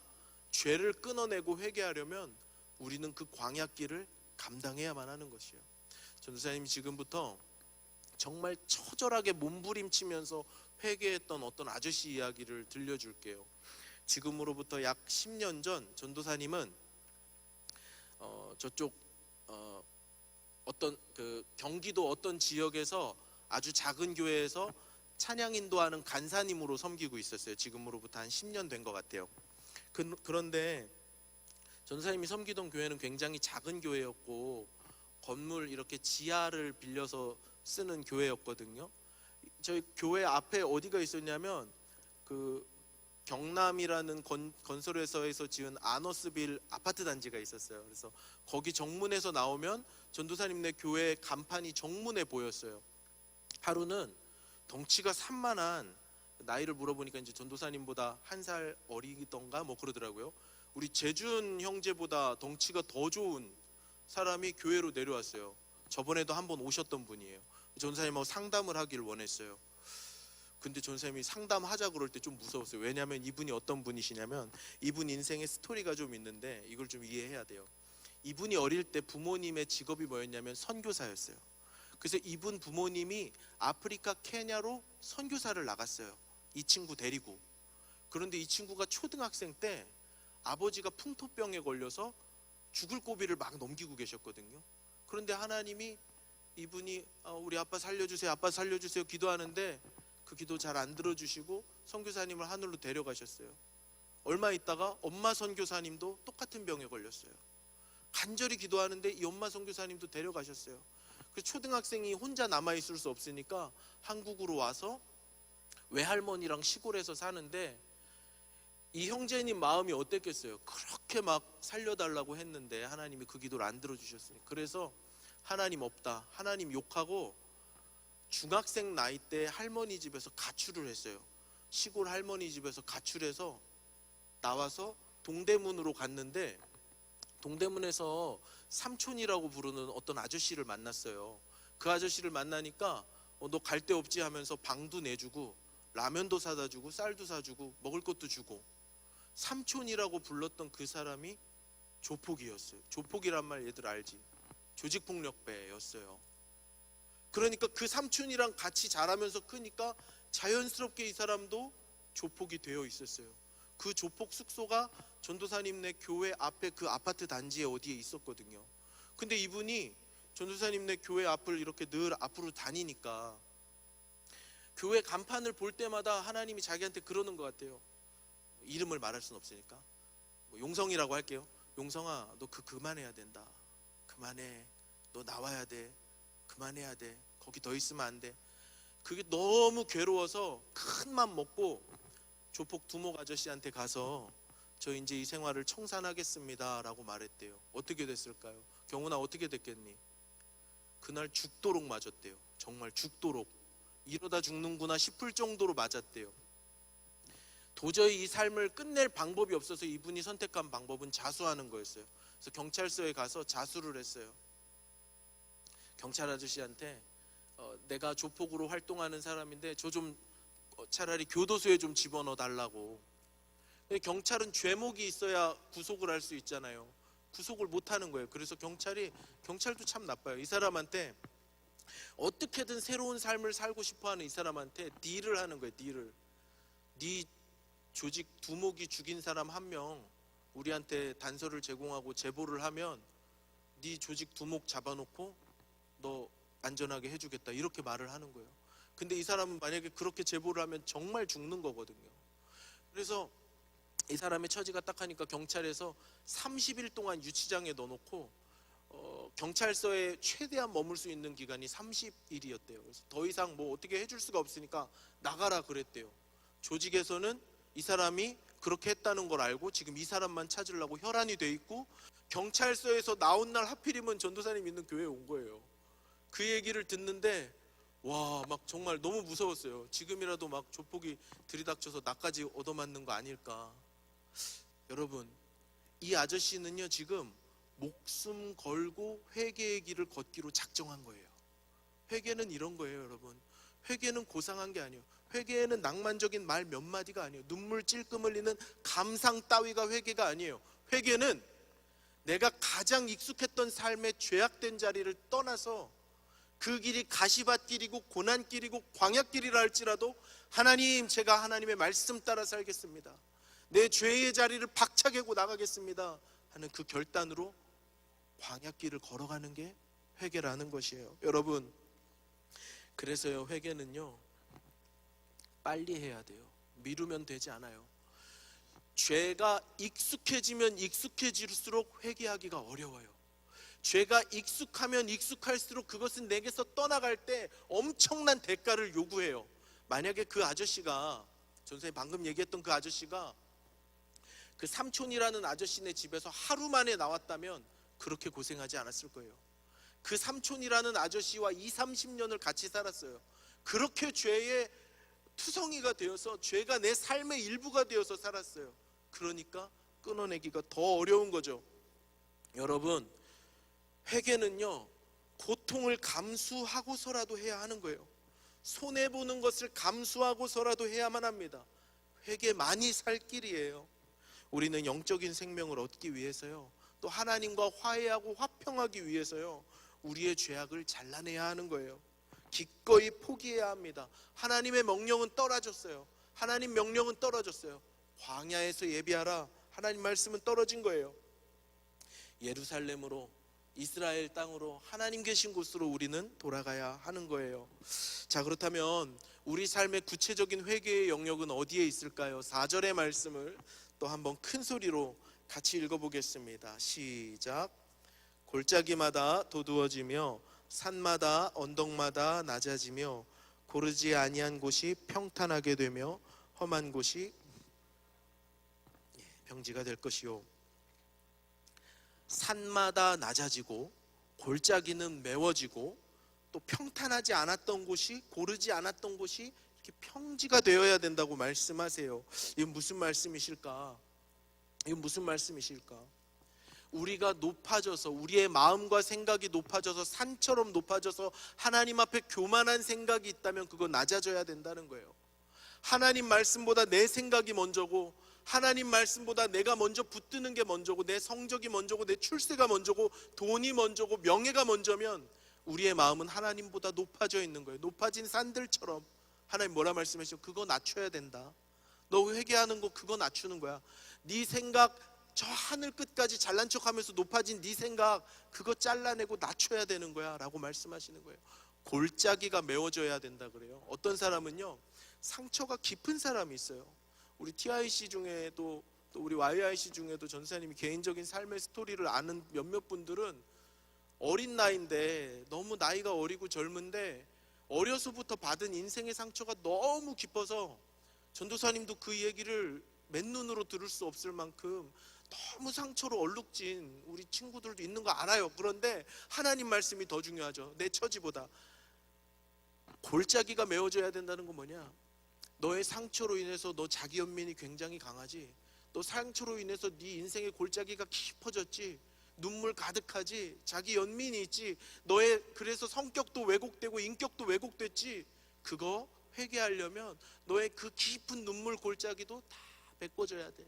죄를 끊어내고 회개하려면 우리는 그 광야길을 감당해야만 하는 것이에요. 전도사님이 지금부터 정말 처절하게 몸부림치면서 회개했던 어떤 아저씨 이야기를 들려줄게요. 지금으로부터 약 10년 전 전도사님은 저쪽 어떤 그 경기도 어떤 지역에서 아주 작은 교회에서 찬양 인도하는 간사님으로 섬기고 있었어요. 지금으로부터 한 10년 된 것 같아요. 그런데 전도사님이 섬기던 교회는 굉장히 작은 교회였고 건물 이렇게 지하를 빌려서 쓰는 교회였거든요. 저희 교회 앞에 어디가 있었냐면 그 경남이라는 건설회사에서 지은 아너스빌 아파트 단지가 있었어요. 그래서 거기 정문에서 나오면 전도사님네 교회 간판이 정문에 보였어요. 하루는 덩치가 산만한, 나이를 물어보니까 이제 전도사님보다 한 살 어리던가 뭐 그러더라고요. 우리 재준 형제보다 덩치가 더 좋은 사람이 교회로 내려왔어요. 저번에도 한번 오셨던 분이에요. 전도사님하고 상담을 하기를 원했어요. 근데 전도사님이 상담하자 그럴 때 좀 무서웠어요. 왜냐하면 이분이 어떤 분이시냐면 이분 인생에 스토리가 좀 있는데 이걸 좀 이해해야 돼요. 이분이 어릴 때 부모님의 직업이 뭐였냐면 선교사였어요. 그래서 이분 부모님이 아프리카 케냐로 선교사를 나갔어요. 이 친구 데리고. 그런데 이 친구가 초등학생 때 아버지가 풍토병에 걸려서 죽을 고비를 막 넘기고 계셨거든요. 그런데 하나님이 이분이 우리 아빠 살려주세요, 아빠 살려주세요 기도하는데 그 기도 잘 안 들어주시고 선교사님을 하늘로 데려가셨어요. 얼마 있다가 엄마 선교사님도 똑같은 병에 걸렸어요. 간절히 기도하는데 이 엄마 선교사님도 데려가셨어요. 그래서 초등학생이 혼자 남아있을 수 없으니까 한국으로 와서 외할머니랑 시골에서 사는데 이 형제님 마음이 어땠겠어요? 그렇게 막 살려달라고 했는데 하나님이 그 기도를 안 들어주셨으니. 그래서 하나님 없다, 하나님 욕하고 중학생 나이 때 할머니 집에서 가출을 했어요. 시골 할머니 집에서 가출해서 나와서 동대문으로 갔는데 동대문에서 삼촌이라고 부르는 어떤 아저씨를 만났어요. 그 아저씨를 만나니까 너 갈 데 없지 하면서 방도 내주고 라면도 사다 주고 쌀도 사주고 먹을 것도 주고. 삼촌이라고 불렀던 그 사람이 조폭이었어요. 조폭이란 말 얘들 알지? 조직폭력배였어요. 그러니까 그 삼촌이랑 같이 자라면서 크니까 자연스럽게 이 사람도 조폭이 되어 있었어요. 그 조폭 숙소가 전도사님네 교회 앞에 그 아파트 단지에 어디에 있었거든요. 근데 이분이 전도사님네 교회 앞을 이렇게 늘 앞으로 다니니까 교회 간판을 볼 때마다 하나님이 자기한테 그러는 것 같아요. 이름을 말할 수는 없으니까 용성이라고 할게요. 용성아, 너 그만해야 된다. 그만해. 너 나와야 돼. 그만해야 돼. 거기 더 있으면 안 돼. 그게 너무 괴로워서 큰 맘 먹고 조폭 두목 아저씨한테 가서 저 이제 이 생활을 청산하겠습니다 라고 말했대요. 어떻게 됐을까요? 경훈아, 어떻게 됐겠니? 그날 죽도록 맞았대요. 정말 죽도록. 이러다 죽는구나 싶을 정도로 맞았대요. 도저히 이 삶을 끝낼 방법이 없어서 이분이 선택한 방법은 자수하는 거였어요. 그래서 경찰서에 가서 자수를 했어요. 경찰 아저씨한테 내가 조폭으로 활동하는 사람인데 저 좀 차라리 교도소에 좀 집어넣어 달라고. 근데 경찰은 죄목이 있어야 구속을 할 수 있잖아요. 구속을 못 하는 거예요. 그래서 경찰도 참 나빠요. 이 사람한테 어떻게든 새로운 삶을 살고 싶어하는 이 사람한테 딜을 하는 거예요. 딜을. 네 조직 두목이 죽인 사람 한 명 우리한테 단서를 제공하고 제보를 하면 네 조직 두목 잡아놓고 너 안전하게 해주겠다, 이렇게 말을 하는 거예요. 근데 이 사람은 만약에 그렇게 제보를 하면 정말 죽는 거거든요. 그래서 이 사람의 처지가 딱 하니까 경찰에서 30일 동안 유치장에 넣어놓고 경찰서에 최대한 머물 수 있는 기간이 30일이었대요. 그래서 더 이상 뭐 어떻게 해줄 수가 없으니까 나가라 그랬대요. 조직에서는 이 사람이 그렇게 했다는 걸 알고 지금 이 사람만 찾으려고 혈안이 돼 있고, 경찰서에서 나온 날 하필이면 전도사님 있는 교회에 온 거예요. 그 얘기를 듣는데 와, 막 정말 너무 무서웠어요. 지금이라도 막 조폭이 들이닥쳐서 나까지 얻어맞는 거 아닐까. 여러분, 이 아저씨는요 지금 목숨 걸고 회개의 길을 걷기로 작정한 거예요. 회개는 이런 거예요, 여러분. 회개는 고상한 게 아니에요. 회개는 낭만적인 말 몇 마디가 아니에요. 눈물 찔끔 흘리는 감상 따위가 회개가 아니에요. 회개는 내가 가장 익숙했던 삶의 죄악된 자리를 떠나서 그 길이 가시밭길이고 고난길이고 광야길이라 할지라도 하나님, 제가 하나님의 말씀 따라 살겠습니다. 내 죄의 자리를 박차게고 나가겠습니다 하는 그 결단으로 광야길을 걸어가는 게 회개라는 것이에요. 여러분, 그래서요, 회개는요 빨리 해야 돼요. 미루면 되지 않아요. 죄가 익숙해지면 익숙해질수록 회개하기가 어려워요. 죄가 익숙하면 익숙할수록 그것은 내게서 떠나갈 때 엄청난 대가를 요구해요. 만약에 그 아저씨가, 전선생님 방금 얘기했던 그 아저씨가 그 삼촌이라는 아저씨네 집에서 하루 만에 나왔다면 그렇게 고생하지 않았을 거예요. 그 삼촌이라는 아저씨와 20-30년을 같이 살았어요. 그렇게 죄의 투성이가 되어서 죄가 내 삶의 일부가 되어서 살았어요. 그러니까 끊어내기가 더 어려운 거죠. 여러분, 회개는요 고통을 감수하고서라도 해야 하는 거예요. 손해보는 것을 감수하고서라도 해야만 합니다. 회개만이 살 길이에요. 우리는 영적인 생명을 얻기 위해서요 또 하나님과 화해하고 화평하기 위해서요, 우리의 죄악을 잘라내야 하는 거예요. 기꺼이 포기해야 합니다. 하나님의 명령은 떨어졌어요. 하나님 명령은 떨어졌어요. 광야에서 예비하라, 하나님 말씀은 떨어진 거예요. 예루살렘으로, 이스라엘 땅으로, 하나님 계신 곳으로 우리는 돌아가야 하는 거예요. 자, 그렇다면 우리 삶의 구체적인 회개의 영역은 어디에 있을까요? 4절의 말씀을 또 한번 큰 소리로 같이 읽어보겠습니다. 시작. 골짜기마다 도두어지며 산마다 언덕마다 낮아지며 고르지 아니한 곳이 평탄하게 되며 험한 곳이 평지가 될 것이요. 산마다 낮아지고 골짜기는 메워지고 또 평탄하지 않았던 곳이, 고르지 않았던 곳이 이렇게 평지가 되어야 된다고 말씀하세요. 이건 무슨 말씀이실까? 이건 무슨 말씀이실까? 우리가 높아져서, 우리의 마음과 생각이 높아져서, 산처럼 높아져서 하나님 앞에 교만한 생각이 있다면 그거 낮아져야 된다는 거예요. 하나님 말씀보다 내 생각이 먼저고, 하나님 말씀보다 내가 먼저 붙드는 게 먼저고, 내 성적이 먼저고, 내 출세가 먼저고, 돈이 먼저고, 명예가 먼저면 우리의 마음은 하나님보다 높아져 있는 거예요. 높아진 산들처럼. 하나님 뭐라 말씀하시죠? 그거 낮춰야 된다. 너 회개하는 거 그거 낮추는 거야. 네 생각, 저 하늘 끝까지 잘난 척하면서 높아진 네 생각 그거 잘라내고 낮춰야 되는 거야 라고 말씀하시는 거예요. 골짜기가 메워져야 된다 그래요. 어떤 사람은요, 상처가 깊은 사람이 있어요. 우리 TIC 중에도, 또 우리 YIC 중에도 전사님이 개인적인 삶의 스토리를 아는 몇몇 분들은 어린 나이인데, 너무 나이가 어리고 젊은데 어려서부터 받은 인생의 상처가 너무 깊어서 전도사님도 그 얘기를 맨눈으로 들을 수 없을 만큼 너무 상처로 얼룩진 우리 친구들도 있는 거 알아요. 그런데 하나님 말씀이 더 중요하죠. 내 처지보다. 골짜기가 메워져야 된다는 건 뭐냐? 너의 상처로 인해서 너 자기 연민이 굉장히 강하지. 너 상처로 인해서 네 인생의 골짜기가 깊어졌지. 눈물 가득하지. 자기 연민이 있지. 너의 그래서 성격도 왜곡되고 인격도 왜곡됐지. 그거 회개하려면 너의 그 깊은 눈물 골짜기도 다 메꿔줘야 돼.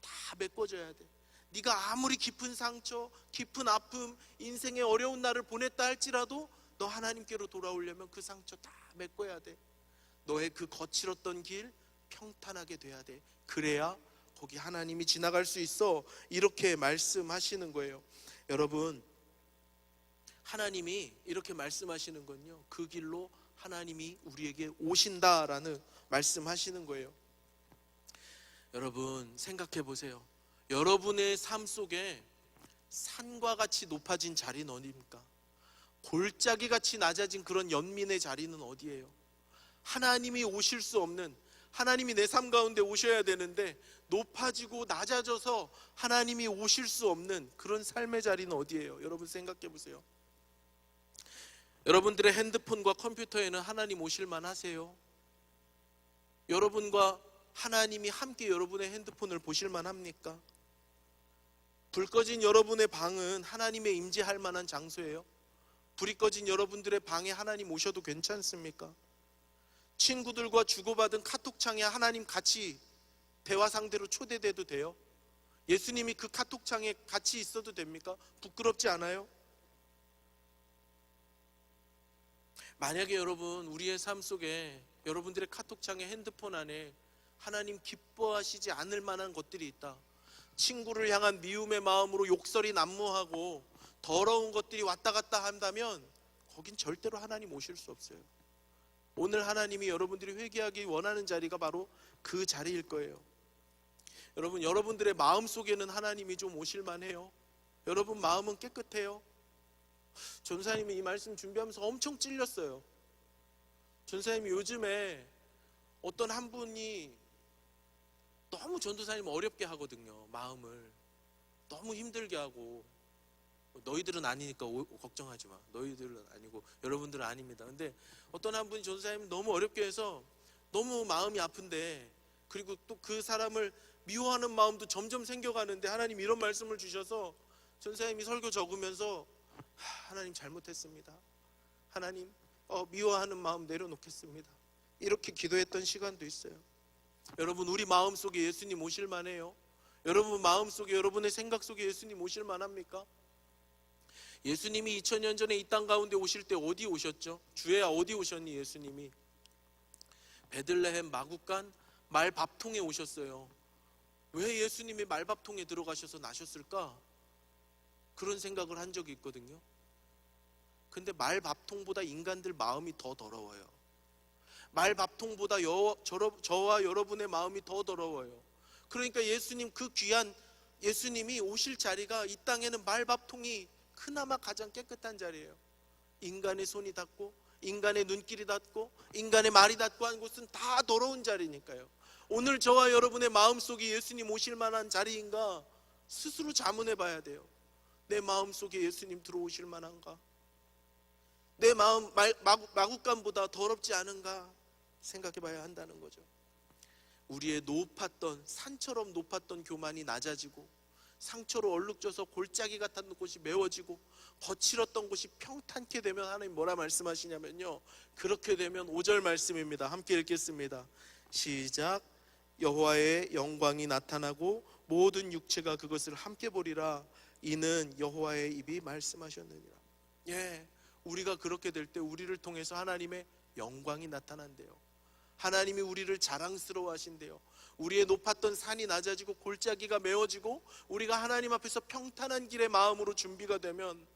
다 메꿔줘야 돼. 네가 아무리 깊은 상처, 깊은 아픔, 인생의 어려운 날을 보냈다 할지라도 너 하나님께로 돌아오려면 그 상처 다 메꿔야 돼. 너의 그 거칠었던 길 평탄하게 돼야 돼. 그래야 거기 하나님이 지나갈 수 있어. 이렇게 말씀하시는 거예요. 여러분, 하나님이 이렇게 말씀하시는 건요, 그 길로 하나님이 우리에게 오신다라는 말씀하시는 거예요. 여러분 생각해 보세요. 여러분의 삶 속에 산과 같이 높아진 자리는 어디입니까? 골짜기 같이 낮아진 그런 연민의 자리는 어디예요? 하나님이 오실 수 없는, 하나님이 내 삶 가운데 오셔야 되는데 높아지고 낮아져서 하나님이 오실 수 없는 그런 삶의 자리는 어디예요? 여러분 생각해 보세요. 여러분들의 핸드폰과 컴퓨터에는 하나님 오실 만하세요? 여러분과 하나님이 함께 여러분의 핸드폰을 보실 만합니까? 불 꺼진 여러분의 방은 하나님의 임재할 만한 장소예요? 불이 꺼진 여러분들의 방에 하나님 오셔도 괜찮습니까? 친구들과 주고받은 카톡창에 하나님 같이 대화 상대로 초대돼도 돼요? 예수님이 그 카톡창에 같이 있어도 됩니까? 부끄럽지 않아요? 만약에 여러분 우리의 삶 속에 여러분들의 카톡창에 핸드폰 안에 하나님 기뻐하시지 않을 만한 것들이 있다. 친구를 향한 미움의 마음으로 욕설이 난무하고 더러운 것들이 왔다 갔다 한다면 거긴 절대로 하나님 오실 수 없어요. 오늘 하나님이 여러분들이 회개하기 원하는 자리가 바로 그 자리일 거예요. 여러분, 여러분들의 마음 속에는 하나님이 좀 오실 만해요. 여러분 마음은 깨끗해요. 전사님이 이 말씀 준비하면서 엄청 찔렸어요. 전사님이 요즘에 어떤 한 분이 너무 전도사님 어렵게 하거든요. 마음을 너무 힘들게 하고. 너희들은 아니니까 걱정하지 마. 너희들은 아니고 여러분들은 아닙니다. 근데 어떤 한 분이 전도사님 너무 어렵게 해서 너무 마음이 아픈데, 그리고 또 그 사람을 미워하는 마음도 점점 생겨가는데 하나님 이런 말씀을 주셔서 전사님이 설교 적으면서 하나님 잘못했습니다. 하나님 미워하는 마음 내려놓겠습니다. 이렇게 기도했던 시간도 있어요. 여러분 우리 마음속에 예수님 오실 만해요. 여러분 마음속에, 여러분의 생각 속에 예수님 오실 만합니까? 예수님이 2000년 전에 이 땅 가운데 오실 때 어디 오셨죠? 주애야, 어디 오셨니? 예수님이 베들레헴 마구간 말밥통에 오셨어요. 왜 예수님이 말밥통에 들어가셔서 나셨을까? 그런 생각을 한 적이 있거든요. 근데 말밥통보다 인간들 마음이 더 더러워요. 말밥통보다 저와 여러분의 마음이 더 더러워요. 그러니까 예수님, 그 귀한 예수님이 오실 자리가 이 땅에는 말밥통이 그나마 가장 깨끗한 자리예요. 인간의 손이 닿고 인간의 눈길이 닿고 인간의 말이 닿고 한 곳은 다 더러운 자리니까요. 오늘 저와 여러분의 마음속에 예수님 오실 만한 자리인가 스스로 자문해 봐야 돼요. 내 마음속에 예수님 들어오실 만한가? 내 마음 마구간보다 더럽지 않은가 생각해 봐야 한다는 거죠. 우리의 높았던, 산처럼 높았던 교만이 낮아지고 상처로 얼룩져서 골짜기 같은 곳이 메워지고 거칠었던 곳이 평탄케 되면 하나님 뭐라 말씀하시냐면요, 그렇게 되면 5절 말씀입니다. 함께 읽겠습니다. 시작. 여호와의 영광이 나타나고 모든 육체가 그것을 함께 보리라. 이는 여호와의 입이 말씀하셨느니라. 예, 우리가 그렇게 될 때 우리를 통해서 하나님의 영광이 나타난대요. 하나님이 우리를 자랑스러워 하신대요. 우리의 높았던 산이 낮아지고 골짜기가 메워지고 우리가 하나님 앞에서 평탄한 길의 마음으로 준비가 되면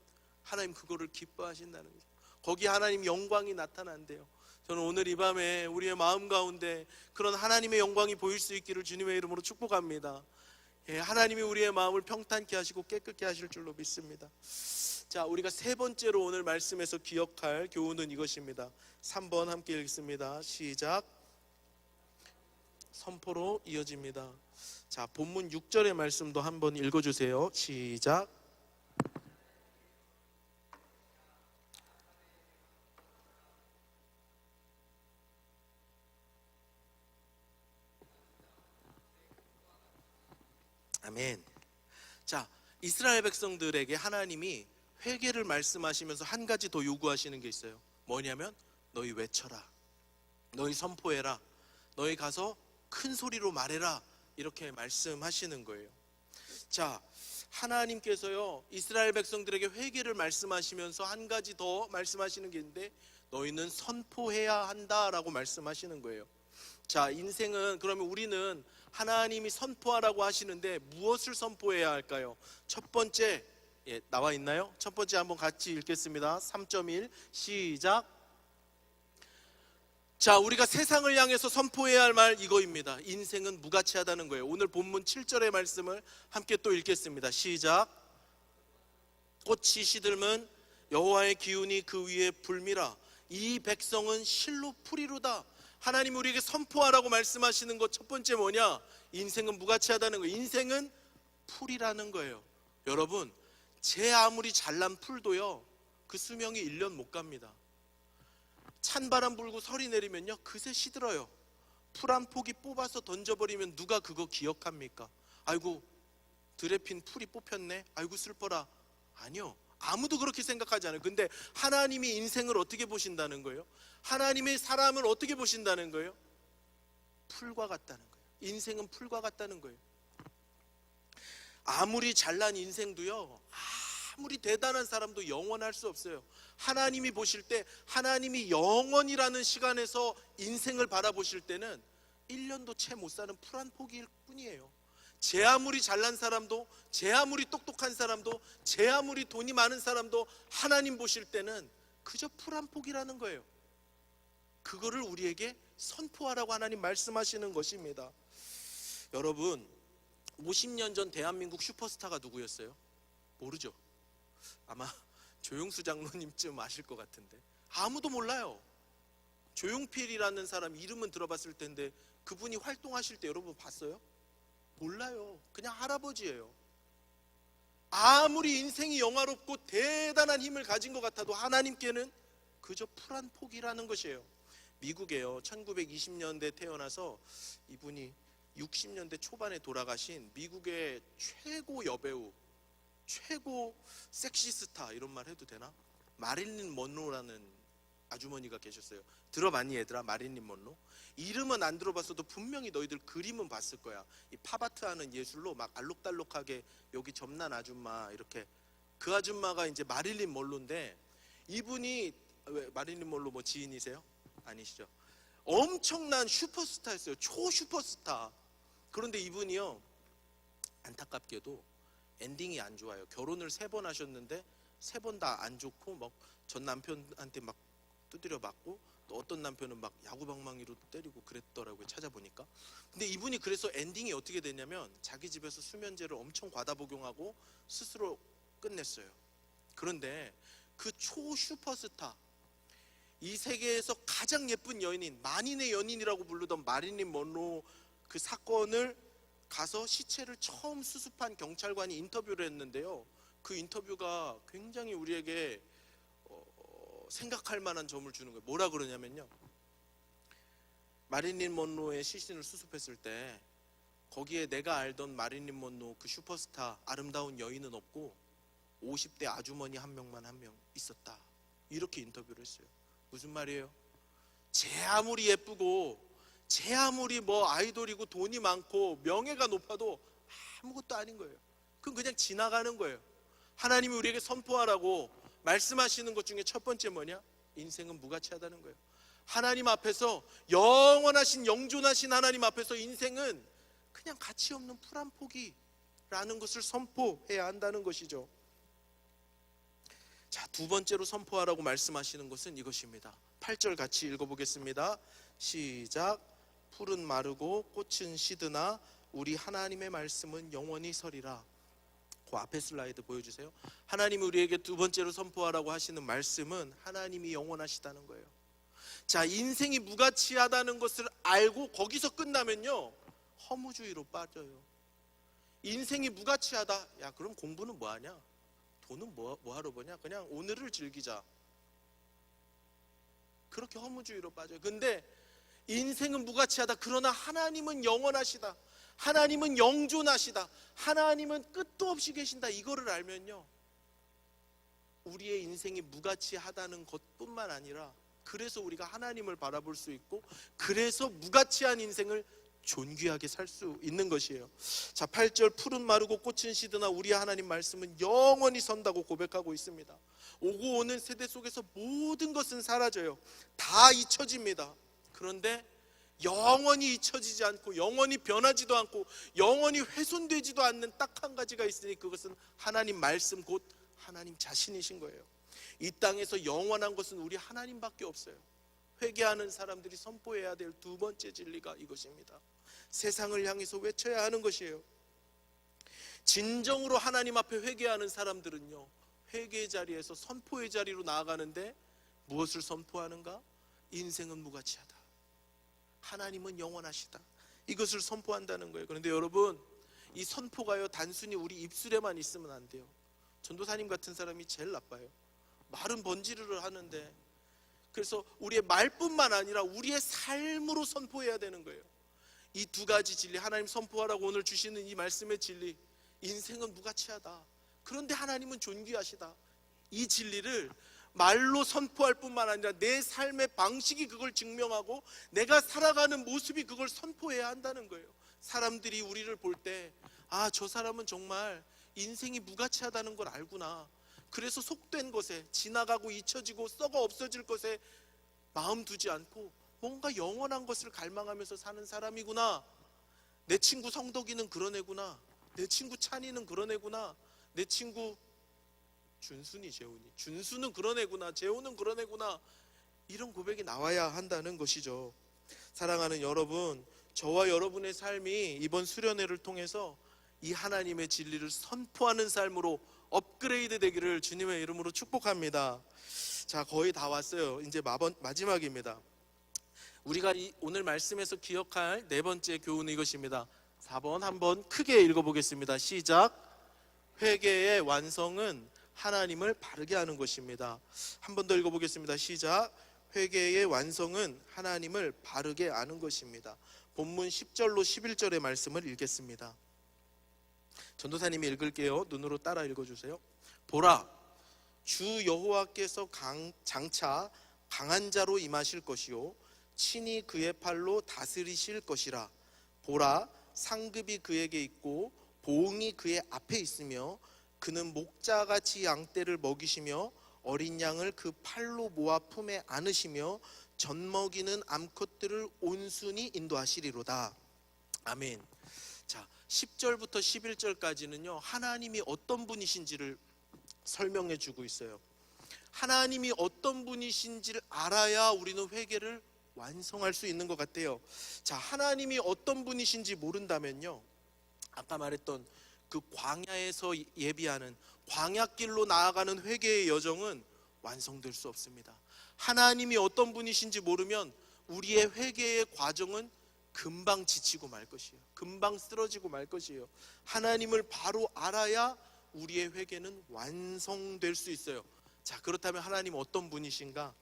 하나님 그거를 기뻐하신다는 거죠. 거기 하나님 영광이 나타난대요. 저는 오늘 이 밤에 우리의 마음 가운데 그런 하나님의 영광이 보일 수 있기를 주님의 이름으로 축복합니다. 예, 하나님이 우리의 마음을 평탄케 하시고 깨끗게 하실 줄로 믿습니다. 자, 우리가 세 번째로 오늘 말씀에서 기억할 교훈은 이것입니다. 3번 함께 읽습니다. 시작. 선포로 이어집니다. 자, 본문 6절의 말씀도 한번 읽어주세요. 시작. 아멘. 자, 이스라엘 백성들에게 하나님이 회개를 말씀하시면서 한 가지 더 요구하시는 게 있어요. 뭐냐면 너희 외쳐라, 너희 선포해라, 너희 가서 큰 소리로 말해라, 이렇게 말씀하시는 거예요. 자, 하나님께서요 이스라엘 백성들에게 회개를 말씀하시면서 한 가지 더 말씀하시는 게 있는데 너희는 선포해야 한다라고 말씀하시는 거예요. 자, 인생은, 그러면 우리는 하나님이 선포하라고 하시는데 무엇을 선포해야 할까요? 첫 번째, 예, 나와 있나요? 첫 번째 한번 같이 읽겠습니다. 3.1 시작. 자, 우리가 세상을 향해서 선포해야 할 말 이거입니다. 인생은 무가치하다는 거예요. 오늘 본문 7절의 말씀을 함께 또 읽겠습니다. 시작. 꽃이 시들면 여호와의 기운이 그 위에 불미라. 이 백성은 실로 풀이로다. 하나님 우리에게 선포하라고 말씀하시는 것 첫 번째 뭐냐? 인생은 무가치하다는 거예요. 인생은 풀이라는 거예요. 여러분, 제 아무리 잘난 풀도요 그 수명이 1년 못 갑니다. 찬바람 불고 서리 내리면요 그새 시들어요. 풀 한 포기 뽑아서 던져버리면 누가 그거 기억합니까? 아이고 들에 핀 풀이 뽑혔네, 아이고 슬퍼라. 아니요, 아무도 그렇게 생각하지 않아요. 근데 하나님이 인생을 어떻게 보신다는 거예요? 하나님의 사람을 어떻게 보신다는 거예요? 풀과 같다는 거예요. 인생은 풀과 같다는 거예요. 아무리 잘난 인생도요, 아무리 대단한 사람도 영원할 수 없어요. 하나님이 보실 때, 하나님이 영원이라는 시간에서 인생을 바라보실 때는 1년도 채 못 사는 풀 한 포기일 뿐이에요. 제 아무리 잘난 사람도, 제 아무리 똑똑한 사람도, 제 아무리 돈이 많은 사람도 하나님 보실 때는 그저 풀 한 포기라는 거예요. 그거를 우리에게 선포하라고 하나님 말씀하시는 것입니다. 여러분, 50년 전 대한민국 슈퍼스타가 누구였어요? 모르죠? 아마 조용수 장로님쯤 아실 것 같은데 아무도 몰라요. 조용필이라는 사람 이름은 들어봤을 텐데 그분이 활동하실 때 여러분 봤어요? 몰라요. 그냥 할아버지예요. 아무리 인생이 영화롭고 대단한 힘을 가진 것 같아도 하나님께는 그저 풀 한 포기라는 것이에요. 미국에요 1920년대 태어나서 이분이 60년대 초반에 돌아가신 미국의 최고 여배우, 최고 섹시스타, 이런 말 해도 되나? 마릴린 먼로라는 아주머니가 계셨어요. 들어봤니 얘들아? 마릴린 먼로. 이름은 안 들어봤어도 분명히 너희들 그림은 봤을 거야. 이 팝아트 하는 예술로 막 알록달록하게 여기 점난 아줌마 이렇게, 그 아줌마가 이제 마릴린 먼로인데, 이분이 왜 마릴린 먼로 뭐 지인이세요? 아니시죠? 엄청난 슈퍼스타였어요. 초슈퍼스타. 그런데 이분이요, 안타깝게도 엔딩이 안 좋아요. 결혼을 3번 하셨는데 3번 다 안 좋고, 막 전 남편한테 막 두드려 맞고, 또 어떤 남편은 막 야구방망이로 때리고 그랬더라고요, 찾아보니까. 근데 이분이 그래서 엔딩이 어떻게 됐냐면, 자기 집에서 수면제를 엄청 과다 복용하고 스스로 끝냈어요. 그런데 그 초슈퍼스타, 이 세계에서 가장 예쁜 여인인, 만인의 연인이라고 부르던 마릴린 먼로, 그 사건을 가서 시체를 처음 수습한 경찰관이 인터뷰를 했는데요, 그 인터뷰가 굉장히 우리에게 생각할 만한 점을 주는 거예요. 뭐라 그러냐면요, 마릴린 먼로의 시신을 수습했을 때 거기에 내가 알던 마릴린 먼로 그 슈퍼스타 아름다운 여인은 없고 50대 아주머니 한 명만 있었다. 이렇게 인터뷰를 했어요. 무슨 말이에요? 쟤 아무리 예쁘고 쟤 아무리 뭐 아이돌이고 돈이 많고 명예가 높아도 아무것도 아닌 거예요. 그건 그냥 지나가는 거예요. 하나님이 우리에게 선포하라고 말씀하시는 것 중에 첫 번째 뭐냐? 인생은 무가치하다는 거예요. 하나님 앞에서, 영원하신 영존하신 하나님 앞에서 인생은 그냥 가치 없는 풀 한 포기라는 것을 선포해야 한다는 것이죠. 자, 두 번째로 선포하라고 말씀하시는 것은 이것입니다. 8절 같이 읽어보겠습니다. 시작. 풀은 마르고 꽃은 시드나 우리 하나님의 말씀은 영원히 서리라. 그 앞에 슬라이드 보여주세요. 하나님이 우리에게 두 번째로 선포하라고 하시는 말씀은 하나님이 영원하시다는 거예요. 자, 인생이 무가치하다는 것을 알고 거기서 끝나면요, 허무주의로 빠져요. 인생이 무가치하다. 야, 그럼 공부는 뭐하냐? 돈은 뭐 하러 버냐? 그냥 오늘을 즐기자. 그렇게 허무주의로 빠져요. 근데 인생은 무가치하다. 그러나 하나님은 영원하시다. 하나님은 영존하시다. 하나님은 끝도 없이 계신다. 이거를 알면요, 우리의 인생이 무가치하다는 것뿐만 아니라, 그래서 우리가 하나님을 바라볼 수 있고, 그래서 무가치한 인생을 존귀하게 살 수 있는 것이에요. 자, 8절, 풀은 마르고 꽃은 시드나 우리 하나님 말씀은 영원히 선다고 고백하고 있습니다. 오고 오는 세대 속에서 모든 것은 사라져요. 다 잊혀집니다. 그런데 영원히 잊혀지지 않고 영원히 변하지도 않고 영원히 훼손되지도 않는 딱 한 가지가 있으니 그것은 하나님 말씀, 곧 하나님 자신이신 거예요. 이 땅에서 영원한 것은 우리 하나님밖에 없어요. 회개하는 사람들이 선포해야 될 두 번째 진리가 이것입니다. 세상을 향해서 외쳐야 하는 것이에요. 진정으로 하나님 앞에 회개하는 사람들은요, 회개의 자리에서 선포의 자리로 나아가는데 무엇을 선포하는가? 인생은 무가치하다. 하나님은 영원하시다. 이것을 선포한다는 거예요. 그런데 여러분, 이 선포가요, 단순히 우리 입술에만 있으면 안 돼요. 전도사님 같은 사람이 제일 나빠요. 말은 번지르르 하는데, 그래서 우리의 말뿐만 아니라 우리의 삶으로 선포해야 되는 거예요. 이 두 가지 진리, 하나님 선포하라고 오늘 주시는 이 말씀의 진리, 인생은 무가치하다. 그런데 하나님은 존귀하시다. 이 진리를 말로 선포할 뿐만 아니라 내 삶의 방식이 그걸 증명하고 내가 살아가는 모습이 그걸 선포해야 한다는 거예요. 사람들이 우리를 볼 때, 아, 저 사람은 정말 인생이 무가치하다는 걸 알구나. 그래서 속된 것에, 지나가고 잊혀지고 썩어 없어질 것에 마음 두지 않고 뭔가 영원한 것을 갈망하면서 사는 사람이구나. 내 친구 성덕이는 그런 애구나. 내 친구 찬이는 그런 애구나. 내 친구 준수는 그런 애구나. 재호는 그런 애구나. 이런 고백이 나와야 한다는 것이죠. 사랑하는 여러분, 저와 여러분의 삶이 이번 수련회를 통해서 이 하나님의 진리를 선포하는 삶으로 업그레이드 되기를 주님의 이름으로 축복합니다. 자, 거의 다 왔어요. 이제 마지막입니다. 우리가 오늘 말씀에서 기억할 네 번째 교훈은 이것입니다. 4번 한번 크게 읽어보겠습니다. 시작. 회개의 완성은 하나님을 바르게 하는 것입니다. 한 번 더 읽어보겠습니다. 시작. 회개의 완성은 하나님을 바르게 아는 것입니다. 본문 10절로 11절의 말씀을 읽겠습니다. 전도사님이 읽을게요. 눈으로 따라 읽어주세요. 보라, 주 여호와께서 장차 강한 자로 임하실 것이요 친히 그의 팔로 다스리실 것이라. 보라, 상급이 그에게 있고 보응이 그의 앞에 있으며 그는 목자같이 양떼를 먹이시며 어린 양을 그 팔로 모아 품에 안으시며 젖먹이는 암컷들을 온순히 인도하시리로다. 아멘. 자, 10절부터 11절까지는요 하나님이 어떤 분이신지를 설명해 주고 있어요. 하나님이 어떤 분이신지를 알아야 우리는 회개를 완성할 수 있는 것 같아요. 자, 하나님이 어떤 분이신지 모른다면요 아까 말했던 그 광야에서 예비하는 광야길로 나아가는 회개의 여정은 완성될 수 없습니다. 하나님이 어떤 분이신지 모르면 우리의 회개의 과정은 금방 지치고 말 것이에요. 금방 쓰러지고 말 것이에요. 하나님을 바로 알아야 우리의 회개는 완성될 수 있어요. 자, 그렇다면 하나님 어떤 분이신가?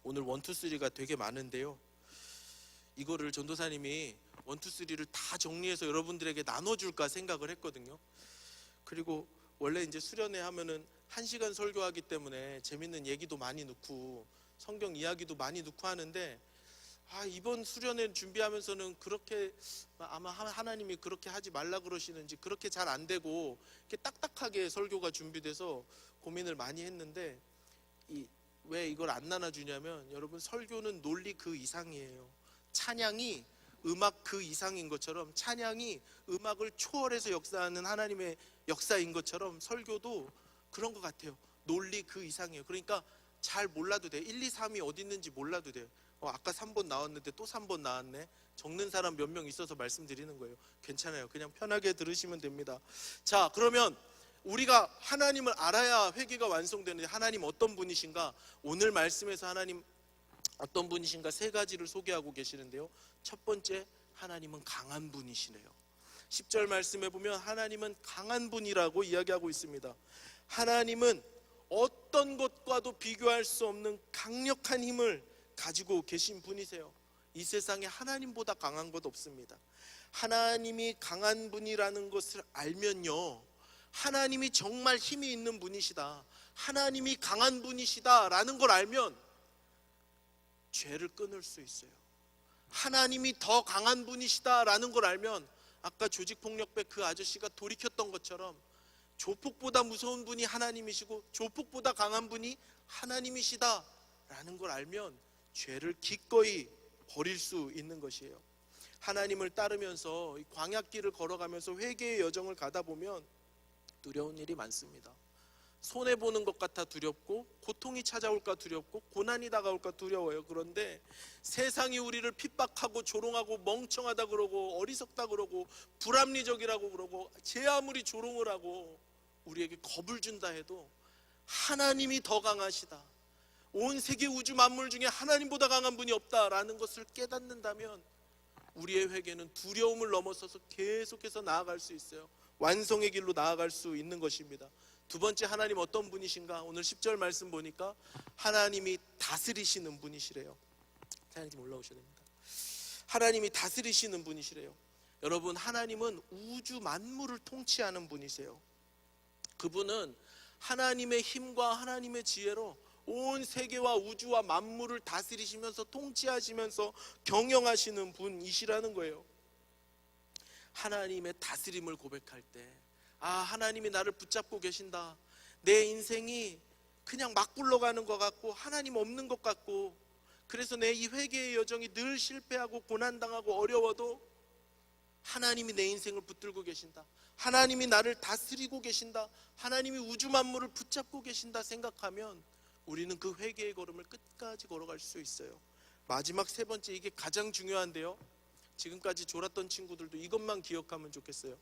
오늘 1, 2, 3가 되게 많은데요 이거를 전도사님이 1, 2, 3를 다 정리해서 여러분들에게 나눠줄까 생각을 했거든요. 그리고 원래 이제 수련회 하면은 1시간 설교하기 때문에 재밌는 얘기도 많이 넣고 성경 이야기도 많이 넣고 하는데 이번 수련회 준비하면서는 그렇게 아마 하나님이 그렇게 하지 말라 그러시는지 그렇게 잘 안 되고 이렇게 딱딱하게 설교가 준비돼서 고민을 많이 했는데 왜 이걸 안 나눠주냐면 여러분 설교는 논리 그 이상이에요. 찬양이 음악 그 이상인 것처럼 찬양이 음악을 초월해서 역사하는 하나님의 역사인 것처럼 설교도 그런 것 같아요. 논리 그 이상이에요. 그러니까 잘 몰라도 돼요. 1, 2, 3이 어디 있는지 몰라도 돼요. 아까 3번 나왔는데 또 3번 나왔네. 적는 사람 몇 명 있어서 말씀드리는 거예요. 괜찮아요. 그냥 편하게 들으시면 됩니다. 자, 그러면 우리가 하나님을 알아야 회개가 완성되는데 하나님 어떤 분이신가? 오늘 말씀에서 하나님 어떤 분이신가 3가지를 소개하고 계시는데요 첫 번째, 하나님은 강한 분이시네요. 10절 말씀에 보면 하나님은 강한 분이라고 이야기하고 있습니다. 하나님은 어떤 것과도 비교할 수 없는 강력한 힘을 가지고 계신 분이세요. 이 세상에 하나님보다 강한 것 없습니다. 하나님이 강한 분이라는 것을 알면요 하나님이 정말 힘이 있는 분이시다, 하나님이 강한 분이시다 라는 걸 알면 죄를 끊을 수 있어요. 하나님이 더 강한 분이시다 라는 걸 알면 아까 조직폭력배 그 아저씨가 돌이켰던 것처럼 조폭보다 무서운 분이 하나님이시고 조폭보다 강한 분이 하나님이시다 라는 걸 알면 죄를 기꺼이 버릴 수 있는 것이에요. 하나님을 따르면서 광야길을 걸어가면서 회개의 여정을 가다 보면 두려운 일이 많습니다. 손해보는 것 같아 두렵고 고통이 찾아올까 두렵고 고난이 다가올까 두려워요. 그런데 세상이 우리를 핍박하고 조롱하고 멍청하다 그러고 어리석다 그러고 불합리적이라고 그러고 제 아무리 조롱을 하고 우리에게 겁을 준다 해도 하나님이 더 강하시다, 온 세계 우주 만물 중에 하나님보다 강한 분이 없다라는 것을 깨닫는다면 우리의 회개는 두려움을 넘어서서 계속해서 나아갈 수 있어요. 완성의 길로 나아갈 수 있는 것입니다. 두 번째, 하나님 어떤 분이신가? 오늘 10절 말씀 보니까 하나님이 다스리시는 분이시래요. 하나님 올라오셔야 됩니다. 하나님이 다스리시는 분이시래요. 여러분, 하나님은 우주 만물을 통치하는 분이세요. 그분은 하나님의 힘과 하나님의 지혜로 온 세계와 우주와 만물을 다스리시면서 통치하시면서 경영하시는 분이시라는 거예요. 하나님의 다스림을 고백할 때 하나님이 나를 붙잡고 계신다, 내 인생이 그냥 막 굴러가는 것 같고 하나님 없는 것 같고 그래서 내 이 회개의 여정이 늘 실패하고 고난당하고 어려워도 하나님이 내 인생을 붙들고 계신다, 하나님이 나를 다스리고 계신다, 하나님이 우주 만물을 붙잡고 계신다 생각하면 우리는 그 회개의 걸음을 끝까지 걸어갈 수 있어요. 마지막 3번째, 이게 가장 중요한데요 지금까지 졸았던 친구들도 이것만 기억하면 좋겠어요.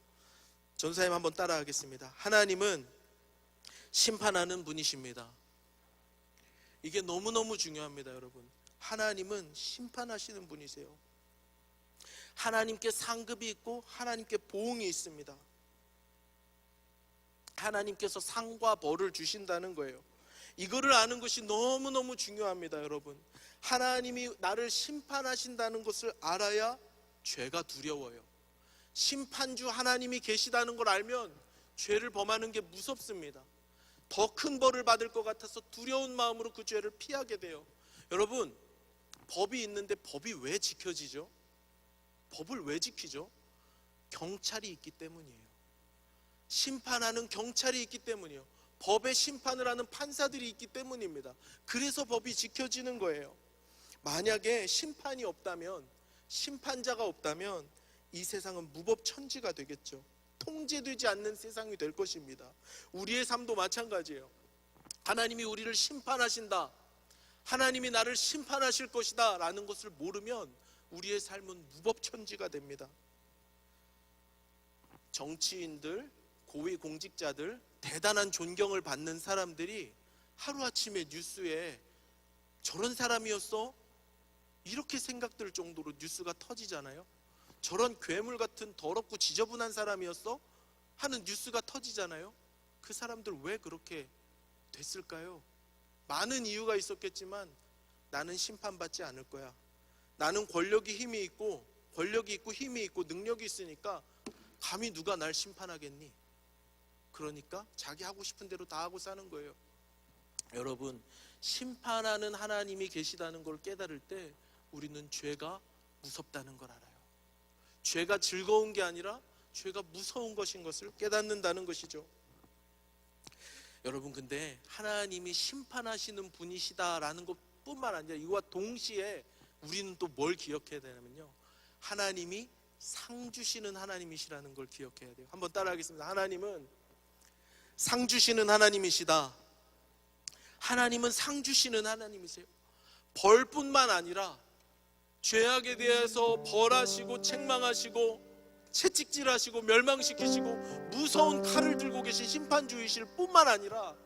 전사님 한번 따라하겠습니다. 하나님은 심판하는 분이십니다. 이게 너무너무 중요합니다. 여러분, 하나님은 심판하시는 분이세요. 하나님께 상급이 있고 하나님께 보응이 있습니다. 하나님께서 상과 벌을 주신다는 거예요. 이거를 아는 것이 너무너무 중요합니다. 여러분, 하나님이 나를 심판하신다는 것을 알아야 죄가 두려워요. 심판주 하나님이 계시다는 걸 알면 죄를 범하는 게 무섭습니다.
더 큰 벌을 받을 것 같아서 두려운 마음으로 그 죄를 피하게 돼요. 여러분, 법이 있는데 법이 왜 지켜지죠? 법을 왜 지키죠? 경찰이 있기 때문이에요. 심판하는 경찰이 있기 때문이에요. 법의 심판을 하는 판사들이 있기 때문입니다. 그래서 법이 지켜지는 거예요. 만약에 심판이 없다면, 심판자가 없다면 이 세상은 무법천지가 되겠죠. 통제되지 않는 세상이 될 것입니다. 우리의 삶도 마찬가지예요. 하나님이 우리를 심판하신다, 하나님이 나를 심판하실 것이다 라는 것을 모르면 우리의 삶은 무법천지가 됩니다. 정치인들, 고위공직자들, 대단한 존경을 받는 사람들이 하루아침에 뉴스에 저런 사람이었어? 이렇게 생각될 정도로 뉴스가 터지잖아요. 저런 괴물 같은 더럽고 지저분한 사람이었어? 하는 뉴스가 터지잖아요. 그 사람들 왜 그렇게 됐을까요? 많은 이유가 있었겠지만 나는 심판받지 않을 거야. 나는 권력이 있고 힘이 있고 능력이 있으니까 감히 누가 날 심판하겠니? 그러니까 자기 하고 싶은 대로 다 하고 사는 거예요. 여러분, 심판하는 하나님이 계시다는 걸 깨달을 때 우리는 죄가 무섭다는 걸 알아요. 죄가 즐거운 게 아니라 죄가 무서운 것인 것을 깨닫는다는 것이죠. 여러분, 근데 하나님이 심판하시는 분이시다라는 것뿐만 아니라 이와 동시에 우리는 또 뭘 기억해야 되냐면요, 하나님이 상 주시는 하나님이시라는 걸 기억해야 돼요. 한번 따라하겠습니다. 하나님은 상 주시는 하나님이시다. 하나님은 상 주시는 하나님이세요. 벌뿐만 아니라 죄악에 대해서 벌하시고 책망하시고 채찍질하시고 멸망시키시고 무서운 칼을 들고 계신 심판주이실 뿐만 아니라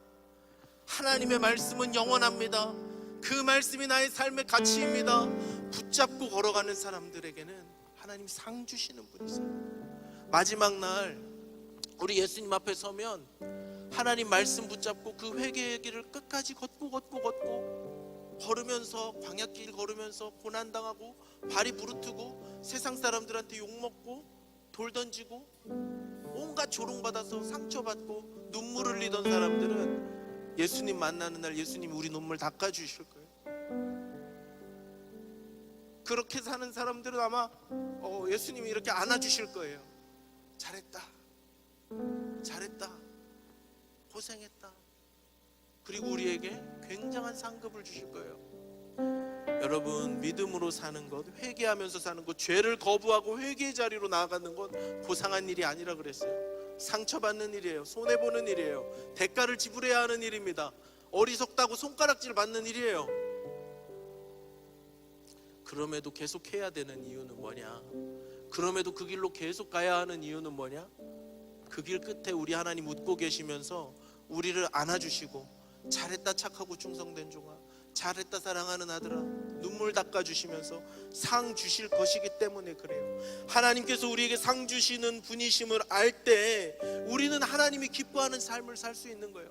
하나님의 말씀은 영원합니다. 그 말씀이 나의 삶의 가치입니다. 붙잡고 걸어가는 사람들에게는 하나님 상 주시는 분이세요. 마지막 날 우리 예수님 앞에 서면 하나님 말씀 붙잡고 그 회개의 길을 끝까지 걷고 걸으면서, 광야길 걸으면서 고난당하고 발이 부르트고 세상 사람들한테 욕먹고 돌 던지고 온갖 조롱받아서 상처받고 눈물 흘리던 사람들은 예수님 만나는 날 예수님이 우리 눈물 닦아주실 거예요. 그렇게 사는 사람들은 아마 예수님이 이렇게 안아주실 거예요. 잘했다, 고생했다. 그리고 우리에게 굉장한 상급을 주실 거예요. 여러분, 믿음으로 사는 것, 회개하면서 사는 것, 죄를 거부하고 회개의 자리로 나아가는 건 고상한 일이 아니라 그랬어요. 상처받는 일이에요. 손해보는 일이에요. 대가를 지불해야 하는 일입니다. 어리석다고 손가락질 받는 일이에요. 그럼에도 계속 해야 되는 이유는 뭐냐? 그럼에도 그 길로 계속 가야 하는 이유는 뭐냐? 그 길 끝에 우리 하나님 웃고 계시면서 우리를 안아주시고 잘했다 착하고 충성된 종아, 잘했다 사랑하는 아들아, 눈물 닦아주시면서 상 주실 것이기 때문에 그래요. 하나님께서 우리에게 상 주시는 분이심을 알 때 우리는 하나님이 기뻐하는 삶을 살 수 있는 거예요.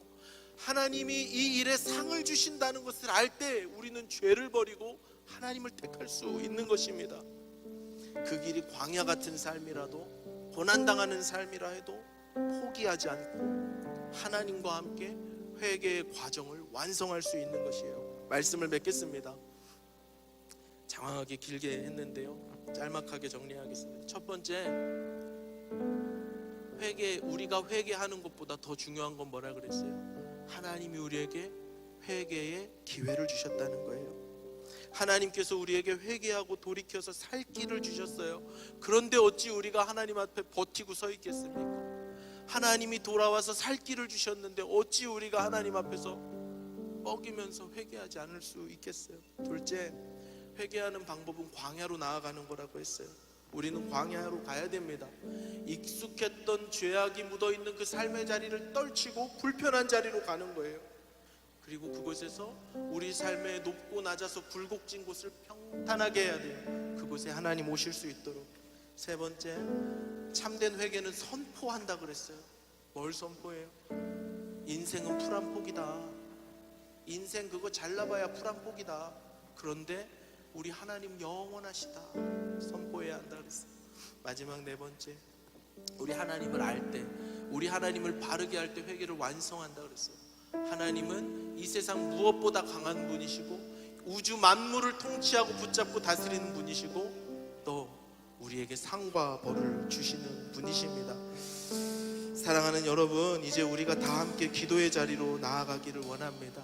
하나님이 이 일에 상을 주신다는 것을 알 때 우리는 죄를 버리고 하나님을 택할 수 있는 것입니다. 그 길이 광야 같은 삶이라도 고난당하는 삶이라 해도 포기하지 않고 하나님과 함께 회개의 과정을 완성할 수 있는 것이에요. 말씀을 맺겠습니다. 장황하게 길게 했는데요, 짤막하게 정리하겠습니다. 첫 번째, 우리가 회개하는 것보다 더 중요한 건 뭐라 그랬어요? 하나님이 우리에게 회개의 기회를 주셨다는 거예요. 하나님께서 우리에게 회개하고 돌이켜서 살 길을 주셨어요. 그런데 어찌 우리가 하나님 앞에 버티고 서 있겠습니까? 하나님이 돌아와서 살 길을 주셨는데 어찌 우리가 하나님 앞에서 뻐기면서 회개하지 않을 수 있겠어요? 둘째, 회개하는 방법은 광야로 나아가는 거라고 했어요. 우리는 광야로 가야 됩니다. 익숙했던 죄악이 묻어있는 그 삶의 자리를 떨치고 불편한 자리로 가는 거예요. 그리고 그곳에서 우리 삶의 높고 낮아서 굴곡진 곳을 평탄하게 해야 돼요. 그곳에 하나님 오실 수 있도록. 세 번째, 참된 회개는 선포한다 그랬어요. 뭘 선포해요? 인생은 풀 한 폭이다. 인생 그거 잘나봐야 풀 한 폭이다. 그런데 우리 하나님 영원하시다. 선포해야 한다 그랬어요. 마지막 네 번째, 우리 하나님을 알 때, 우리 하나님을 바르게 할 때 회개를 완성한다 그랬어요. 하나님은 이 세상 무엇보다 강한 분이시고 우주 만물을 통치하고 붙잡고 다스리는 분이시고 또 우리에게 상과 벌을 주시는 분이십니다. 사랑하는 여러분, 이제 우리가 다 함께 기도의 자리로 나아가기를 원합니다.